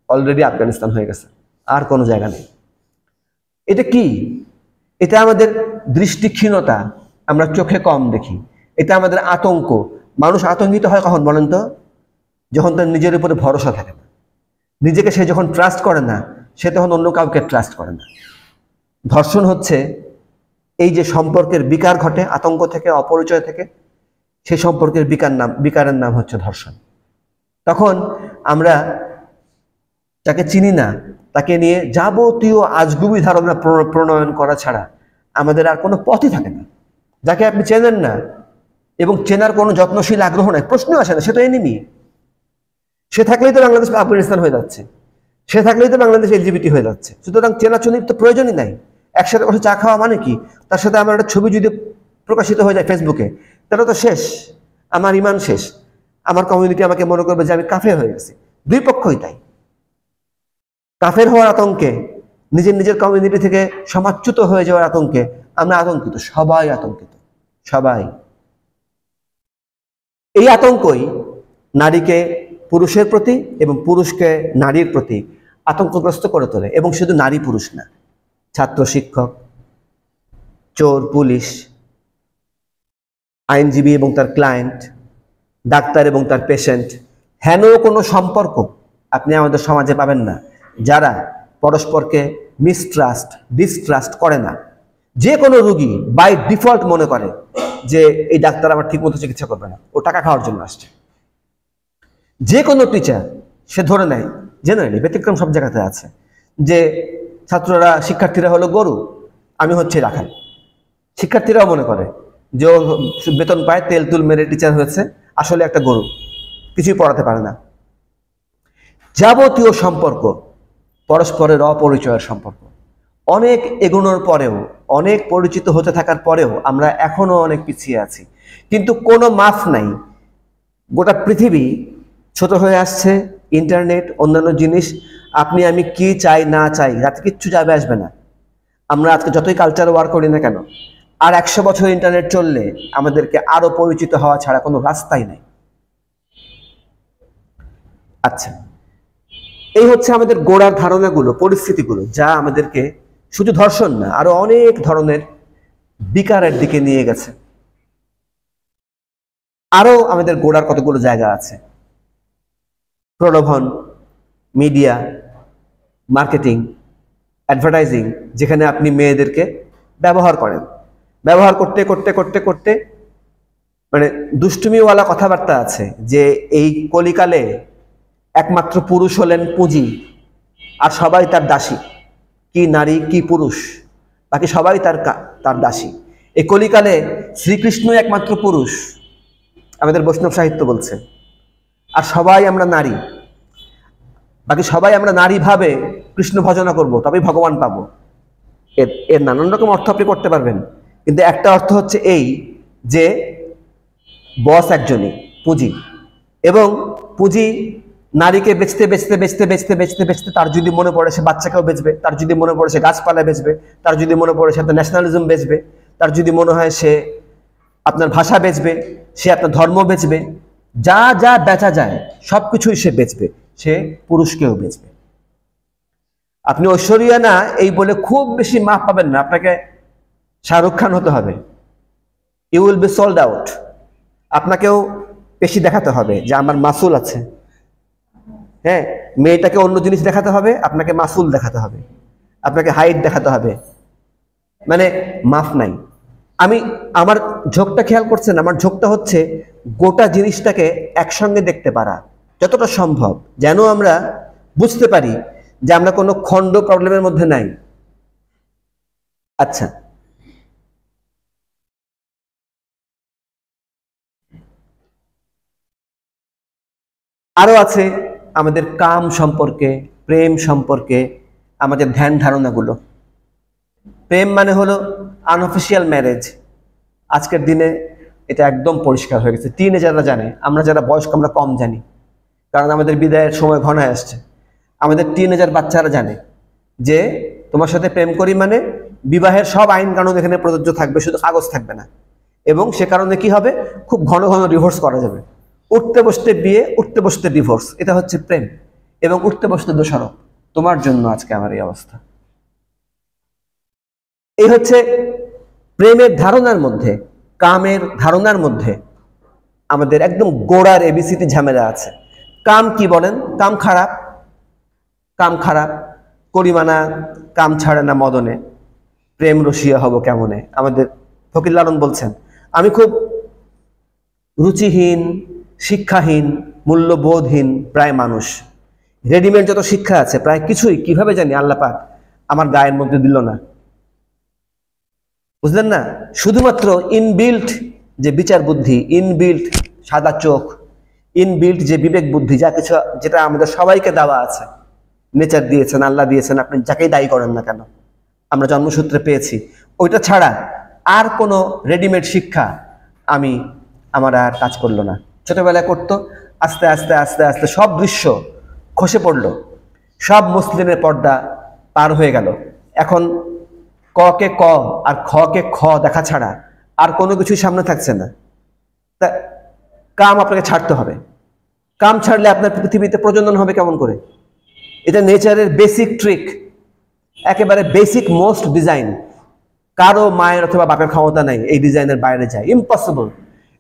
অলরেডি আফগানিস্তান হয়ে গেছে, আর কোনো জায়গা নেই। এটা কি? এটা আমাদের দৃষ্টিক্ষীণতা, আমরা চোখে কম দেখি। এটা আমাদের আতঙ্ক। মানুষ আতঙ্কিত হয় কখন বলেন তো? যখন তার নিজের উপরে ভরসা থাকে না, নিজেকে সে যখন ট্রাস্ট করে না, সে তখন অন্য কাউকে ট্রাস্ট করে না। ধর্ষণ হচ্ছে এই যে সম্পর্কের বিকার ঘটে আতঙ্ক থেকে, অপরিচয় থেকে, সেই সম্পর্কের বিকারের নাম হচ্ছে ধর্ষণ। তখন আমরা যাকে চিনি না তাকে নিয়ে যাবতীয় আজগুবি ধারণা প্রণয়ন করা ছাড়া আমাদের আর কোনো পথই থাকে না। যাকে আপনি চেনেন না এবং চেনার কোনো যত্নশীল আগ্রহ নাই, প্রশ্ন আসে না, সে তো এনিমি। সে থাকলেই তো বাংলাদেশ আফগানিস্তান হয়ে যাচ্ছে, সে থাকলেই তো বাংলাদেশ এলজিবিটি হয়ে যাচ্ছে। সুতরাং চেনাচুনির তো প্রয়োজনই নাই। একসাথে বসে চা খাওয়া মানে কি? তার সাথে আমার একটা ছবি যদি প্রকাশিত হয়ে যায় ফেসবুকে, তাহলে তো শেষ, আমার ইমান শেষ। আমার কমিউনিটি আমাকে মনে করবে যে আমি কাফের হয়ে গেছি। দুই পক্ষই তাই। কাফের হওয়ার আতঙ্কে, নিজের কমিউনিটি থেকে সমাচ্যুত হয়ে যাওয়ার আতঙ্কে আমরা আতঙ্কিত, সবাই আতঙ্কিত, সবাই। এই আতঙ্কই নারীকে পুরুষের প্রতি এবং পুরুষকে নারীর প্রতি আতঙ্কগ্রস্ত করে তোলে। এবং শুধু নারী পুরুষ না, ছাত্র শিক্ষক, চোর পুলিশ, আইনজীবী এবং তার ক্লায়েন্ট, ডাক্তার এবং তার পেশেন্ট, হেন কোনো সম্পর্ক আপনি আমাদের সমাজে পাবেন না যারা পরস্পরকে ডিস্ট্রাস্ট করে না। যে কোনো রোগী বাই ডিফল্ট মনে করে যে এই ডাক্তার আমার ঠিক মতো চিকিৎসা করবে না, ও টাকা খাওয়ার জন্য আসছে। যে কোনো টিচার সে ধরে নেয়, জেনারেলি, ব্যতিক্রম সব জায়গাতে আছে, যে শিক্ষার্থীরা হলো গরু, আমি হচ্ছে রাখাল। শিক্ষার্থীরাও মনে করে যে ও বেতন পায়, তেল তুল মেরে টিচার হয়েছে, আসলে একটা গরু, কিছুই পড়াতে পারে না। যাবতীয় সম্পর্ক পরস্পরের অপরিচয়ের সম্পর্ক। অনেক এগোনোর পরেও, অনেক পরিচিত হতে থাকার পরেও আমরা এখনো অনেক পিছিয়ে আছি। কিন্তু কোনো মাফ নাই। গোটা পৃথিবী ছোট হয়ে আসছে, ইন্টারনেট, অন্যান্য জিনিস, আপনি আমি কি চাই না চাই তাতে কিচ্ছু যাবে আসবে না। আমরা আজকে যতই কালচার ওয়ার করি না কেন, আর 100 বছর ইন্টারনেট চললে আমাদেরকে আরো পরিচিত হওয়া ছাড়া কোনো রাস্তাই নেই। আচ্ছা, এই হচ্ছে আমাদের গোড়ার ধারণাগুলো, পরিস্থিতিগুলো, যা আমাদেরকে শুধু ধর্ষণ না, আরো অনেক ধরনের বিকারের দিকে নিয়ে গেছে। আরো আমাদের গোড়ার কতগুলো জায়গা আছে, প্রলোভন, মিডিয়া, মার্কেটিং, অ্যাডভার্টাইজিং, যেখানে আপনি মেয়েদেরকে ব্যবহার করেন। ব্যবহার করতে করতে করতে করতে মানে দুষ্টুমিওয়ালা কথাবার্তা আছে যে এই কলিকালে একমাত্র পুরুষ হলেন পুঁজি, আর সবাই তার দাসী। কি নারী কি পুরুষ, বাকি সবাই তার দাসী। এই কলিকালে শ্রীকৃষ্ণই একমাত্র পুরুষ, আমাদের বৈষ্ণব সাহিত্য বলছে, আর সবাই আমরা নারী। বাকি সবাই আমরা নারী ভাবে কৃষ্ণ ভজনা করব, তবেই ভগবান পাবো। এর নানান রকম অর্থ আপনি করতে পারবেন, কিন্তু একটা অর্থ হচ্ছে এই যে বস একজনই, পুঁজি, এবং পুঁজি নারীকে বেচতে বেচতে বেচতে বেচতে বেচতে বেচতে তার যদি মনে পড়ে সে বাচ্চাকেও বেচবে, তার যদি মনে পড়ে সে গাছপালা বেচবে, তার যদি মনে পড়ে সে আপনার ন্যাশনালিজম বেচবে, তার যদি মনে হয় সে আপনার ভাষা বেচবে, সে আপনার ধর্ম বেচবে, যা যা বেচা যায় সবকিছুই সে বেচবে, সে পুরুষকেও বেচবে। আপনি ঐশ্বরিয়া না এই বলে খুব বেশি মাপ পাবেন না, আপনাকে শাহরুখ খান হতে হবে, you will be sold out. আপনাকেও পেশি দেখাতে হবে যে আমার মাসুল আছে। হ্যাঁ, মেয়েটাকে অন্য জিনিস দেখাতে হবে, আপনাকে মাসুল দেখাতে হবে, আপনাকে হাইট দেখাতে হবে, মানে মাফ নাই। আমি আমার ঝোঁকটা খেয়াল করছেন, আমার ঝোঁকটা হচ্ছে গোটা জিনিসটাকে একসঙ্গে দেখতে পারা যতটা সম্ভব, যেন আমরা বুঝতে পারি যে আমরা কোনো খণ্ড প্রবলেমের মধ্যে নাই। আচ্ছা, আরো আছে আমাদের কাম সম্পর্কে, প্রেম সম্পর্কে আমাদের ধ্যান ধারণাগুলো। প্রেম মানে হলো আনঅফিসিয়াল ম্যারেজ। আজকের দিনে এটা একদম পরিষ্কার হয়ে গেছে, টিনেজাররা জানে, আমরা যারা বয়স্ক আমরা কম জানি, কারণ আমাদের বিদায়ের সময় ঘনায় আসছে। আমাদের টিনেজার বাচ্চারা জানে যে তোমার সাথে প্রেম করি মানে বিবাহের সব আইন কানুন এখানে প্রযোজ্য থাকবে, শুধু কাগজ থাকবে না। এবং সে কারণে কি হবে, খুব ঘন ঘন ডিভোর্স করা যাবে, উঠতে বসতে বিয়ে, উঠতে বসতে ডিভোর্স। এটা হচ্ছে প্রেম, এবং উঠতে বসতে দোষারোপ, তোমার জন্য আজকে আমার এই অবস্থা। এই হচ্ছে প্রেমের ধারণার মধ্যে, কামের ধারণার মধ্যে আমাদের একদম গোড়ার এবিসিটি ঝামেলা আছে। কাম কি বলেন? কাম খারাপ, কাম খারাপ, করিমানা কাম ছাড়ে না মদনে, প্রেম রসিয়া হব কেমনে। আমাদের ফকির লালন বলছেন, আমি খুব রুচিহীন, শিক্ষাহীন, মূল্যবোধহীন প্রায় মানুষ। রেডিমেড যত শিক্ষা আছে প্রায় কিছুই কিভাবে জানি আল্লাহ পাক আমার গায়ের মধ্যে দিল না। বুঝলেন না? শুধুমাত্র ইনবিল্ট যে বিচার বুদ্ধি, ইনবিল্ট সাদা চোখ, ইনবিল্ট যে বিবেক বুদ্ধি, যা কিছু যেটা আমাদের সবাইকে দেওয়া আছে, নেচার দিয়েছেন, আল্লাহ দিয়েছেন, আপনি যাকেই দায়ী করেন না কেন, আমরা জন্মসূত্রে পেয়েছি, ওইটা ছাড়া আর কোনো রেডিমেড শিক্ষা আমার আর কাজ করলো না। ছোটবেলায় করতো, আস্তে আস্তে আস্তে আস্তে সব দৃশ্য খসে পড়লো, সব মুসলিমের পর্দা পার হয়ে গেল। এখন ক কে ক আর খ কে খ দেখা ছাড়া আর কোনো কিছুই সামনে থাকছে না। তা কাম আপনাকে ছাড়তে হবে। কাম ছাড়লে আপনার পৃথিবীতে প্রজনন হবে কেমন করে? এটা নেচারের বেসিক ট্রিক, একেবারে বেসিক মোস্ট ডিজাইন। কারো মায়ের অথবা বাপের ক্ষমতা নাই এই ডিজাইনের বাইরে যায়, ইম্পসিবল।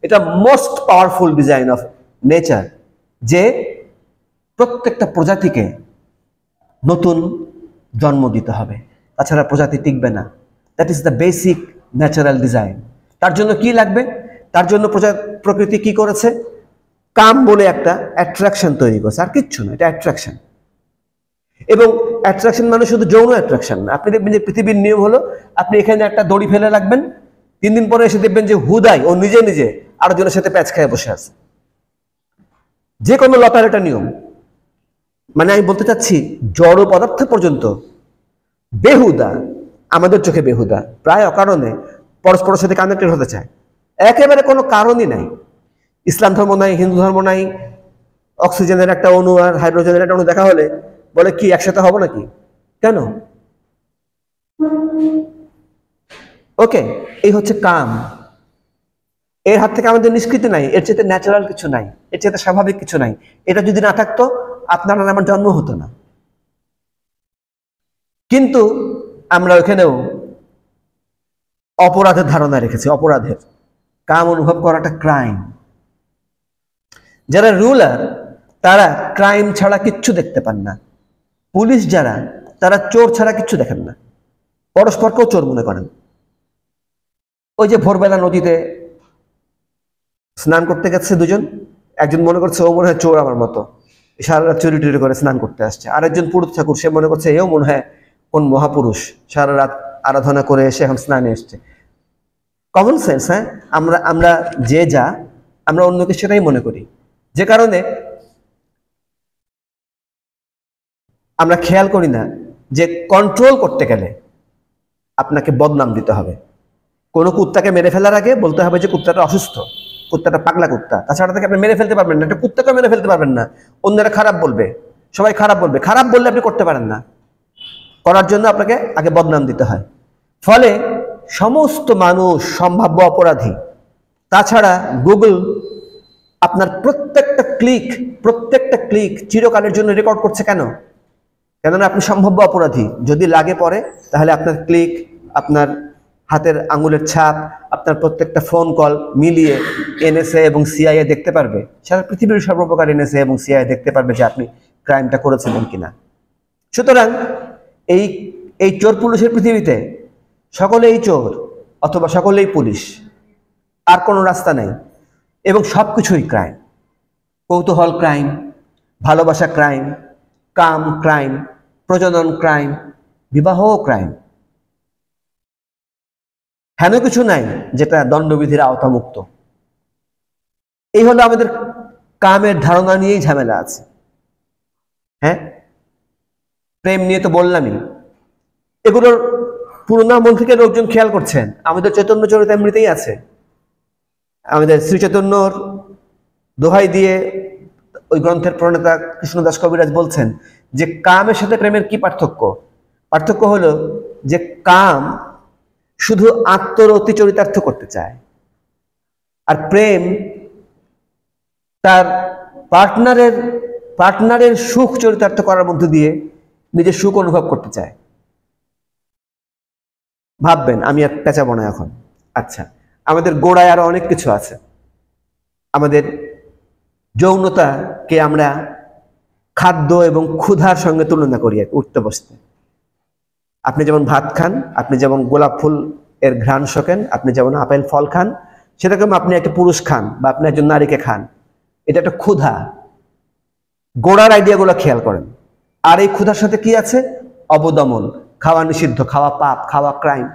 এটা most powerful design of nature, যে প্রত্যেকটা প্রজাতিকে নতুন জন্ম দিতে হবে, তাছাড়া প্রজাতি টিকবে না। That is the basic natural design. তার জন্য কি লাগবে? তার জন্য প্রকৃতি কি করেছে? কাম বলে একটা অ্যাট্রাকশন তৈরি করছে, আর কিচ্ছু না, এটা অ্যাট্রাকশন। এবং অ্যাট্রাকশন মানে শুধু যৌন অ্যাট্রাকশন না। আপনি দেখবেন যে পৃথিবীর নিয়ম হলো, আপনি এখানে একটা দড়ি ফেলে রাখবেন, 3 দিন পরে এসে দেখবেন যে হুদাই ও নিজে নিজে আরো জনের সাথে প্যাচ খেয়ে বসে আছে। যে কোনো লতার এটা নিয়ম। মানে আমি বলতে চাচ্ছি, জড় পদার্থ পর্যন্ত বেহুদা, আমাদের চোখে বেহুদা, প্রায় অকারণে পরস্পরের সাথে কানেক্টেড হতে চায়। একেবারে কোনো কারণই নাই। ইসলাম ধর্ম নাই, হিন্দু ধর্ম নাই, অক্সিজেনের একটা অণু আর হাইড্রোজেনের একটা অণু দেখা হলে বলে কি একসাথে হবো নাকি? কেন? ওকে, এই হচ্ছে কাম। এর হাত থেকে আমাদের নিষ্কৃতি নাই, এর চেয়ে ন্যাচারাল কিছু নাই, এর চেয়ে স্বাভাবিক কিছু নাই। এটা যদি না থাকতো আপনার আর আমার জন্ম হতো না। কিন্তু আমরা ওখানেও অপরাধের ধারণা রেখেছি, অপরাধের। কাম অনুভব করাটা ক্রাইম। যারা রুলার তারা ক্রাইম ছাড়া কিচ্ছু দেখতে পান না। পুলিশ যারা, তারা চোর ছাড়া কিচ্ছু দেখেন না, পরস্পরকেও চোর মনে করেন। ওই যে ভোরবেলা নদীতে স্নান করতে গেছে দুজন, একজন মনে করছে ও মনে হয় চোর আমার মতো, সারা রাত চুরি টুরি করে স্নান করতে আসছে। আরেকজন পুরুষ ঠাকুর, সে মনে করছে এও মনে হয় কোন মহাপুরুষ, সারা রাত আরাধনা করে এসে এখন স্নানে এসছে। Common sense. হ্যাঁ, আমরা আমরা যে যা, আমরা অন্যকে সেটাই মনে করি, যে কারণে আমরা খেয়াল করি না যে কন্ট্রোল করতে গেলে আপনাকে বদনাম দিতে হবে। কোনো কুত্তাকে মেরে ফেলার আগে বলতে হবে যে কুত্তাটা অসুস্থ, কুত্তাটা পাগলা কুত্তা। তাছাড়া তাকে আপনি মেরে ফেলতে পারবেন না, একটা কুত্তাকে মেরে ফেলতে পারবেন না। অন্যরা খারাপ বলবে, সবাই খারাপ বলবে, খারাপ বললে আপনি করতে পারেন না। করার জন্য আপনাকে আগে বদনাম দিতে হয়। ফলে সমস্ত মানুষ সম্ভাব্য অপরাধী। তাছাড়া গুগল আপনার প্রত্যেকটা ক্লিক চিরকালের জন্য রেকর্ড করছে। কেন? কেননা আপনি সম্ভাব্য অপরাধী। যদি লাগে পড়ে তাহলে আপনার ক্লিক, আপনার হাতের আঙুলের ছাপ, আপনার প্রত্যেকটা ফোন কল মিলিয়ে এনএসএ এবং সিআইএ দেখতে পারবে। সারা পৃথিবীর সর্বপ্রকার এনএসএ এবং সিআইএ দেখতে পারবে যে আপনি ক্রাইমটা করেছিলেন কিনা। সুতরাং এই চোর পুলিশের পৃথিবীতে সকলেই চোর অথবা সকলেই পুলিশ, আর কোনো রাস্তা নেই। এবং সবকিছুই ক্রাইম। কৌতূহল ক্রাইম, ভালোবাসা ক্রাইম, কাম ক্রাইম, প্রজনন ক্রাইম, বিবাহ ক্রাইম। হেন কিছু নাই যেটা দণ্ডবিধির আওতামুক্ত। এই হলো আমাদের কামের ধারণা নিয়েই ঝামেলা আছে। হ্যাঁ, প্রেম নিয়ে তো বললামই। এগুলোর পুরোনো মন থেকে লোকজন খেয়াল করছেন, আমাদের চৈতন্য চরিতামৃতেই আছে। আমাদের শ্রী চৈতন্যর দোহাই দিয়ে ওই গ্রন্থের প্রণেতা কৃষ্ণদাস কবিরাজ বলছেন যে কামের সাথে প্রেমের কি পার্থক্য? পার্থক্য হলো যে কাম শুধু আত্মরতি চরিতার্থ করতে চায়, আর প্রেম তার পার্টনারের সুখ চরিতার্থ করার মধ্যে দিয়ে নিজের সুখ অনুভব করতে চায়। ভাববেন, আমি আর পেঁচাবো না এখন। আচ্ছা, আমাদের গোড়ায় আরো অনেক কিছু আছে। আমাদের যৌনতাকে আমরা খাদ্য এবং ক্ষুধার সঙ্গে তুলনা করি উঠতে বসতে। আপনি যেমন ভাত খান, আপনি যেমন গোলাপ ফুল এর ঘ্রাণ শোকেন, আপনি যেমন আপেল ফল খান, সেরকম আপনি একটা পুরুষ খান বা আপনি একজন নারীকে খান। এটা একটা ক্ষুধা। গোড়ার আইডিয়াগুলো খেয়াল করেন। আর এই ক্ষুধার সাথে কি আছে? অবদমন, খাওয়া নিষিদ্ধ, খাওয়া পাপ, খাওয়া ক্রাইম।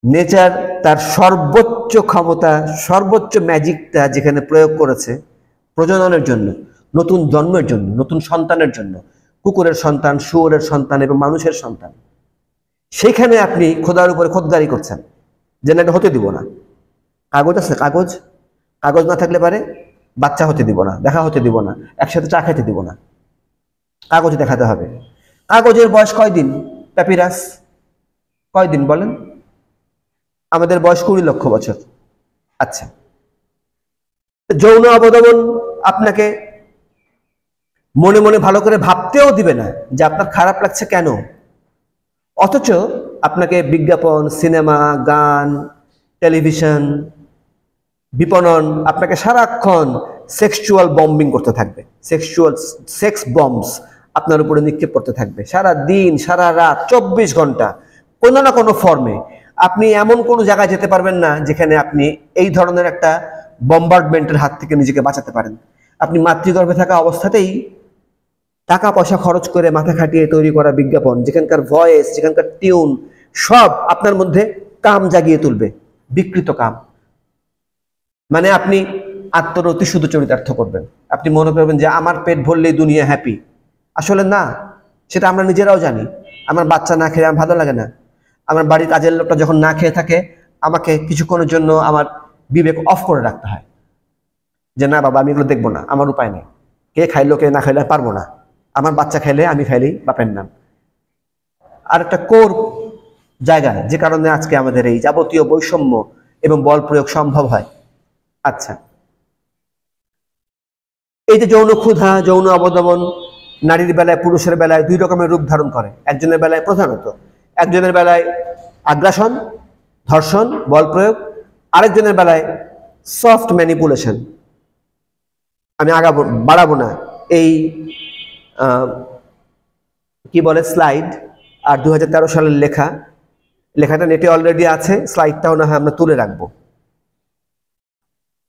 নেচার তার সর্বোচ্চ ক্ষমতা, সর্বোচ্চ ম্যাজিকটা যেখানে প্রয়োগ করেছে প্রজননের জন্য, নতুন জন্মের জন্য, নতুন সন্তানের জন্য, কুকুরের সন্তান, শুয়োরের সন্তান এবং মানুষের সন্তান, সেখানে আপনি খোদার উপরে খোদদারি করছেন যে না, এটা হতে দিব না। কাগজ আছে, কাগজ না থাকলে পারে বাচ্চা হতে দিব না, দেখা হতে দিব না, একসাথে চা খেতে দিব না, কাগজ দেখাতে হবে। কাগজের বয়স কয়দিন? প্যাপিরাস কয়দিন বলেন? আমাদের বয়স 20 লক্ষ বছর। আচ্ছা, যৌন অবদমন আপনাকে মনে মনে ভালো করে ভাবতেও দিবে না যে আপনার খারাপ লাগছে কেন। অথচ আপনাকে বিজ্ঞাপন, সিনেমা, গান, টেলিভিশন, বিপণন আপনাকে সারাক্ষণ সেক্সুয়াল বম্বিং করতে থাকবে। সেক্স বম্বস আপনার উপরে নিক্ষেপ করতে থাকবে সারা দিন, সারা রাত, 24 ঘন্টা কোনো না কোনো ফর্মে। আপনি এমন কোনো জায়গায় যেতে পারবেন না যেখানে আপনি এই ধরনের একটা বম্বার্ডমেন্টের হাত থেকে নিজেকে বাঁচাতে পারেন। আপনি মাতৃগর্ভে থাকা অবস্থাতেই টাকা পয়সা খরচ করে মাথা খাটিয়ে তৈরি করা বিজ্ঞাপন, যেখানকার ভয়েস, যেখানকার টিউন, সব আপনার মধ্যে কাম জাগিয়ে তুলবে, বিকৃত কাম। মানে আপনি আত্মরতি শুধু চরিতার্থ করবেন। আপনি মনে করবেন যে আমার পেট ভরলেই দুনিয়া হ্যাপি। আসলে না, সেটা আমরা নিজেরাও জানি। আমার বাচ্চা না খেয়ে আমার ভালো লাগে না। আমার বাড়ির কাজের লোকটা যখন না খেয়ে থাকে আমাকে কিছুক্ষণের জন্য আমার বিবেক অফ করে রাখতে হয়, যে না বাবা আমি এগুলো দেখবো না, আমার উপায় নেই, কে খাইলো কে না খাইলে পারবো না, আমার বাচ্চা খাইলে আমি খাইলেই বাপের নাম। আর একটা কোর জায়গা যে কারণে আজকে আমাদের এই যাবতীয় বৈষম্য এবং বল প্রয়োগ সম্ভব হয়। আচ্ছা, এই যে যৌন ক্ষুধা, যৌন অবদমন নারীর বেলায় পুরুষের বেলায় দুই রকমের রূপ ধারণ করে। একজনের বেলায় প্রধানত, একজনের বেলায় আগ্রাসন, ধর্ষণ, বল প্রয়োগ, আরেকজনের বেলায় সফট ম্যানিপুলেশন। আমি বাড়াবো না, এই কি বলে স্লাইড আর 2013 সালের লেখাটা নেটে অলরেডি আছে, স্লাইডটাও না হয় আমরা তুলে রাখবো।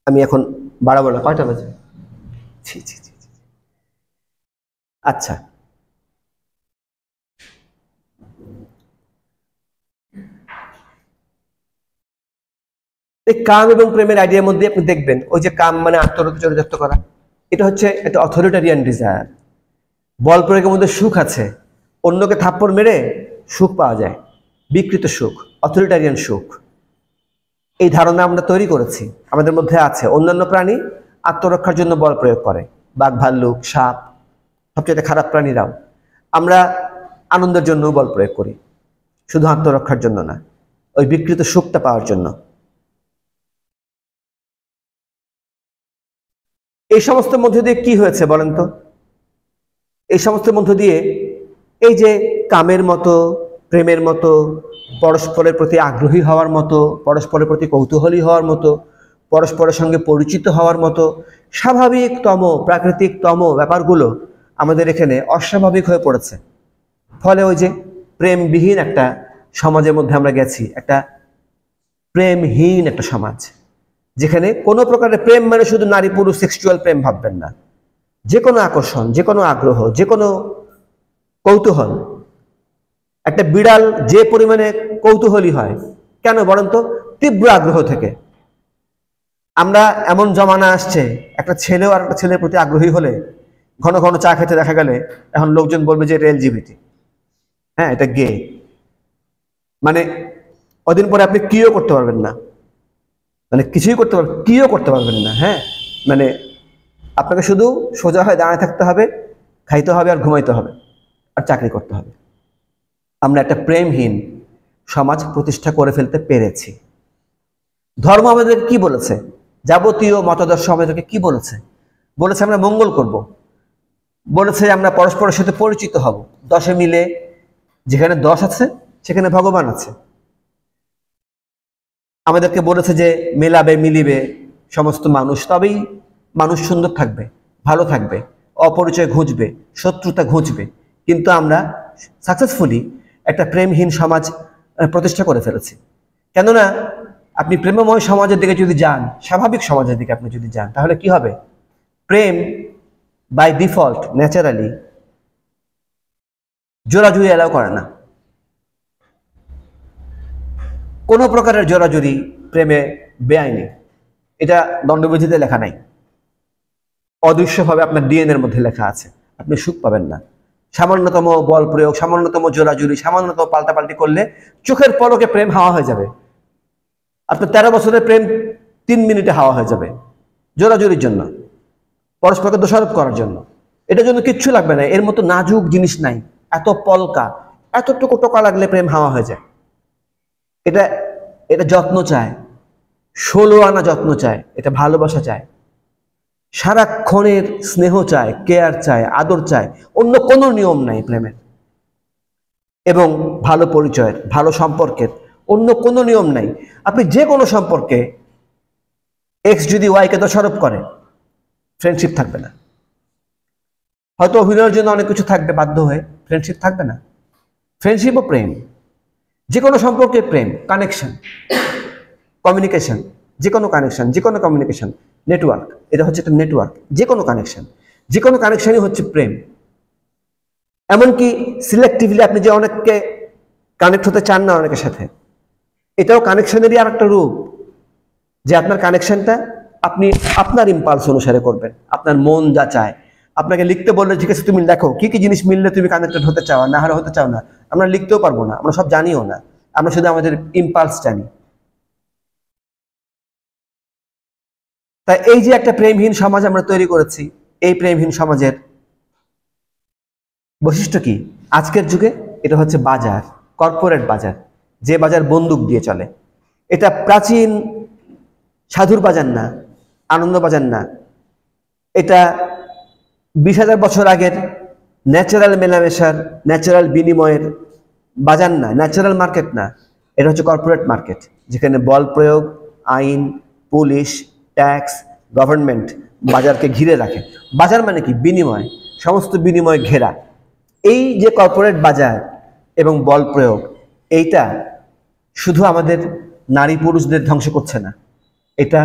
আমি এখন বাড়াবো না। কয়টা বাজে? আচ্ছা, এই কাম এবং প্রেমের আইডিয়ার মধ্যে আপনি দেখবেন ওই যে কাম মানে আত্মরত করা, এটা হচ্ছে একটা অথরিটারিয়ান ডিজায়ার। বল প্রয়োগের মধ্যে সুখ আছে, অন্যকে থাপ্পড় মেরে সুখ পাওয়া যায়, বিকৃত সুখ, অথরিটারিয়ান সুখ। এই ধারণা আমরা তৈরি করেছি, আমাদের মধ্যে আছে। অন্যান্য প্রাণী আত্মরক্ষার জন্য বল প্রয়োগ করে, বাঘ, ভাল্লুক, সাপ, সবচেয়ে খারাপ প্রাণীরাও। আমরা আনন্দের জন্য বল প্রয়োগ করি, শুধু আত্মরক্ষার জন্য না, ওই বিকৃত সুখটা পাওয়ার জন্য। এই সমস্ত মধ্য দিয়ে কি হয়েছে বলেন তো? এই সমস্ত মধ্য দিয়ে এই যে কামের মতো, প্রেমের মতো, পরস্পরের প্রতি আগ্রহী হওয়ার মতো, পরস্পরের প্রতি কৌতূহলী হওয়ার মতো, পরস্পরের সঙ্গে পরিচিত হওয়ার মতো স্বাভাবিকতম প্রাকৃতিকতম ব্যাপারগুলো আমাদের এখানে অস্বাভাবিক হয়ে পড়েছে। ফলে ওই যে প্রেমবিহীন একটা সমাজের মধ্যে আমরা গেছি, একটা প্রেমহীন একটা সমাজ, যেখানে কোনো প্রকারের প্রেম মানে শুধু নারী পুরুষ সেক্সুয়াল প্রেম ভাববেন না, যে কোনো আকর্ষণ, যে কোনো আগ্রহ, যে কোনো কৌতূহল। একটা বিড়াল যে পরিমাণে কৌতূহলী হয় কেন বলেন তো? তীব্র আগ্রহ থেকে। আমরা এমন জমানা আসছে, একটা ছেলেও আর একটা ছেলের প্রতি আগ্রহী হলে ঘন ঘন চা খেতে দেখা গেলে এখন লোকজন বলবে যে এটা এলজিবিটি, হ্যাঁ এটা গে। মানে কদিন পরে আপনি কিও করতে পারবেন না, মানে কিছুই করতে পারবেন, কিও করতে পারবেন না। হ্যাঁ, মানে আপনাকে শুধু সোজা হয়ে দাঁড়ায় থাকতে হবে, খাইতে হবে আর ঘুমাইতে হবে আর চাকরি করতে হবে। আমরা একটা প্রেমহীন সমাজ প্রতিষ্ঠা করে ফেলতে পেরেছি। ধর্ম আমাদেরকে কি বলেছে? যাবতীয় মতাদর্শ আমাদেরকে কি বলেছে? বলেছে আমরা মঙ্গল করব, বলেছে আমরা পরস্পরের সাথে পরিচিত হব, 10 মিলে, যেখানে 10 আছে সেখানে ভগবান আছে। আমাদেরকে বলেছে যে মেলাবে মিলিবে সমস্ত মানুষ, তবেই মানুষ সুন্দর থাকবে, ভালো থাকবে, অপরিচয় ঘুঁচবে, শত্রুতা ঘুঁচবে। কিন্তু আমরা সাকসেসফুলি একটা প্রেমহীন সমাজ প্রতিষ্ঠা করে ফেলেছি। কেননা আপনি প্রেমময় সমাজের দিকে যদি যান, স্বাভাবিক সমাজের দিকে আপনি যদি যান, তাহলে কি হবে? প্রেম বাই ডিফল্ট ন্যাচারালি জোরাজুরি অ্যালাউ করে না। কোনো প্রকারের জোরাজুরি প্রেমে বেআইনি, এটা দণ্ডবিধিতে লেখা নাই, অদৃশ্যভাবে আপনার ডিএনএর মধ্যে লেখা আছে। আপনি সুখ পাবেন না। সামান্যতম বল প্রয়োগ, সামান্যতম জোরাজুরি, সামান্যতম পাল্টাপাল্টি করলে চোখের পলকে প্রেম হাওয়া হয়ে যাবে। আপনার 13 বছরের প্রেম 3 মিনিটে হাওয়া হয়ে যাবে, জোরাজুরির জন্য, পরস্পরকে দোষারোপ করার জন্য। এটার জন্য কিচ্ছু লাগবে না, এর মতো নাজুক জিনিস নাই। এত পলকা, এতটুকু টোকা লাগলে প্রেম হাওয়া হয়ে যায়। এটা এটা যত্ন চায়, 16 আনা যত্ন চায়, এটা ভালোবাসা চায়, সারাক্ষণের স্নেহ চায়, কেয়ার চায়, আদর চায়। অন্য কোনো নিয়ম নাই প্রেমের। এবং ভালো পরিচয়ের, ভালো সম্পর্কের অন্য কোনো নিয়ম নাই। আপনি যে কোনো সম্পর্কে এক্স যদি ওয়াইকে দোষারোপ করে, ফ্রেন্ডশিপ থাকবে না। হয়তো অভিনয়ের জন্য অনেক কিছু থাকবে, বাধ্য হয়ে ফ্রেন্ডশিপ থাকবে না। ফ্রেন্ডশিপ ও প্রেম, যে কোনো সম্পর্কে প্রেম, কানেকশন, কমিউনিকেশন, যে কোনো কানেকশন, যে কোনো কমিউনিকেশন, নেটওয়ার্ক, এটা হচ্ছে একটা নেটওয়ার্ক। যে কোনো কানেকশন, যে কোনো কানেকশনই হচ্ছে প্রেম। এমনকি সিলেক্টিভলি আপনি যে অনেককে কানেক্ট হতে চান না অনেকের সাথে, এটাও কানেকশনেরই আর একটা রূপ। যে আপনার কানেকশনটা আপনি আপনার ইম্পালস অনুসারে করবেন, আপনার মন যা চায়। আপনাকে লিখতে বললে ঠিক আছে তুমি লেখো, কি কি জিনিস মিললে তুমি কানেক্টেড হতে চাও, না হলে হতে চাও না। আমরা লিখতেও পারবো না, আমরা সব জানিও না, আমরা শুধু আমাদের ইম্পালস জানি। তাই এই যে একটা প্রেমহীন সমাজ আমরা তৈরি করেছি, এই প্রেমহীন সমাজের বৈশিষ্ট্য কি? আজকের যুগে এটা হচ্ছে বাজার, কর্পোরেট বাজার, যে বাজার বন্দুক দিয়ে চলে। এটা প্রাচীন সাধুর বাজার না, আনন্দ বাজার না, এটা 20,000 বছর আগের ন্যাচারাল মেলামেশার, ন্যাচারাল বিনিময়ের বাজার না, ন্যাচারাল মার্কেট না। এটা হচ্ছে কর্পোরেট মার্কেট, যেখানে বল প্রয়োগ, আইন, পুলিশ, ট্যাক্স, গভর্নমেন্ট বাজারকে ঘিরে রাখে। বাজার মানে কি? বিনিময়, সমস্ত বিনিময় ঘেরা। এই যে কর্পোরেট বাজার এবং বল প্রয়োগ, এইটা শুধু আমাদের নারী পুরুষদের ধ্বংস করছে না, এটা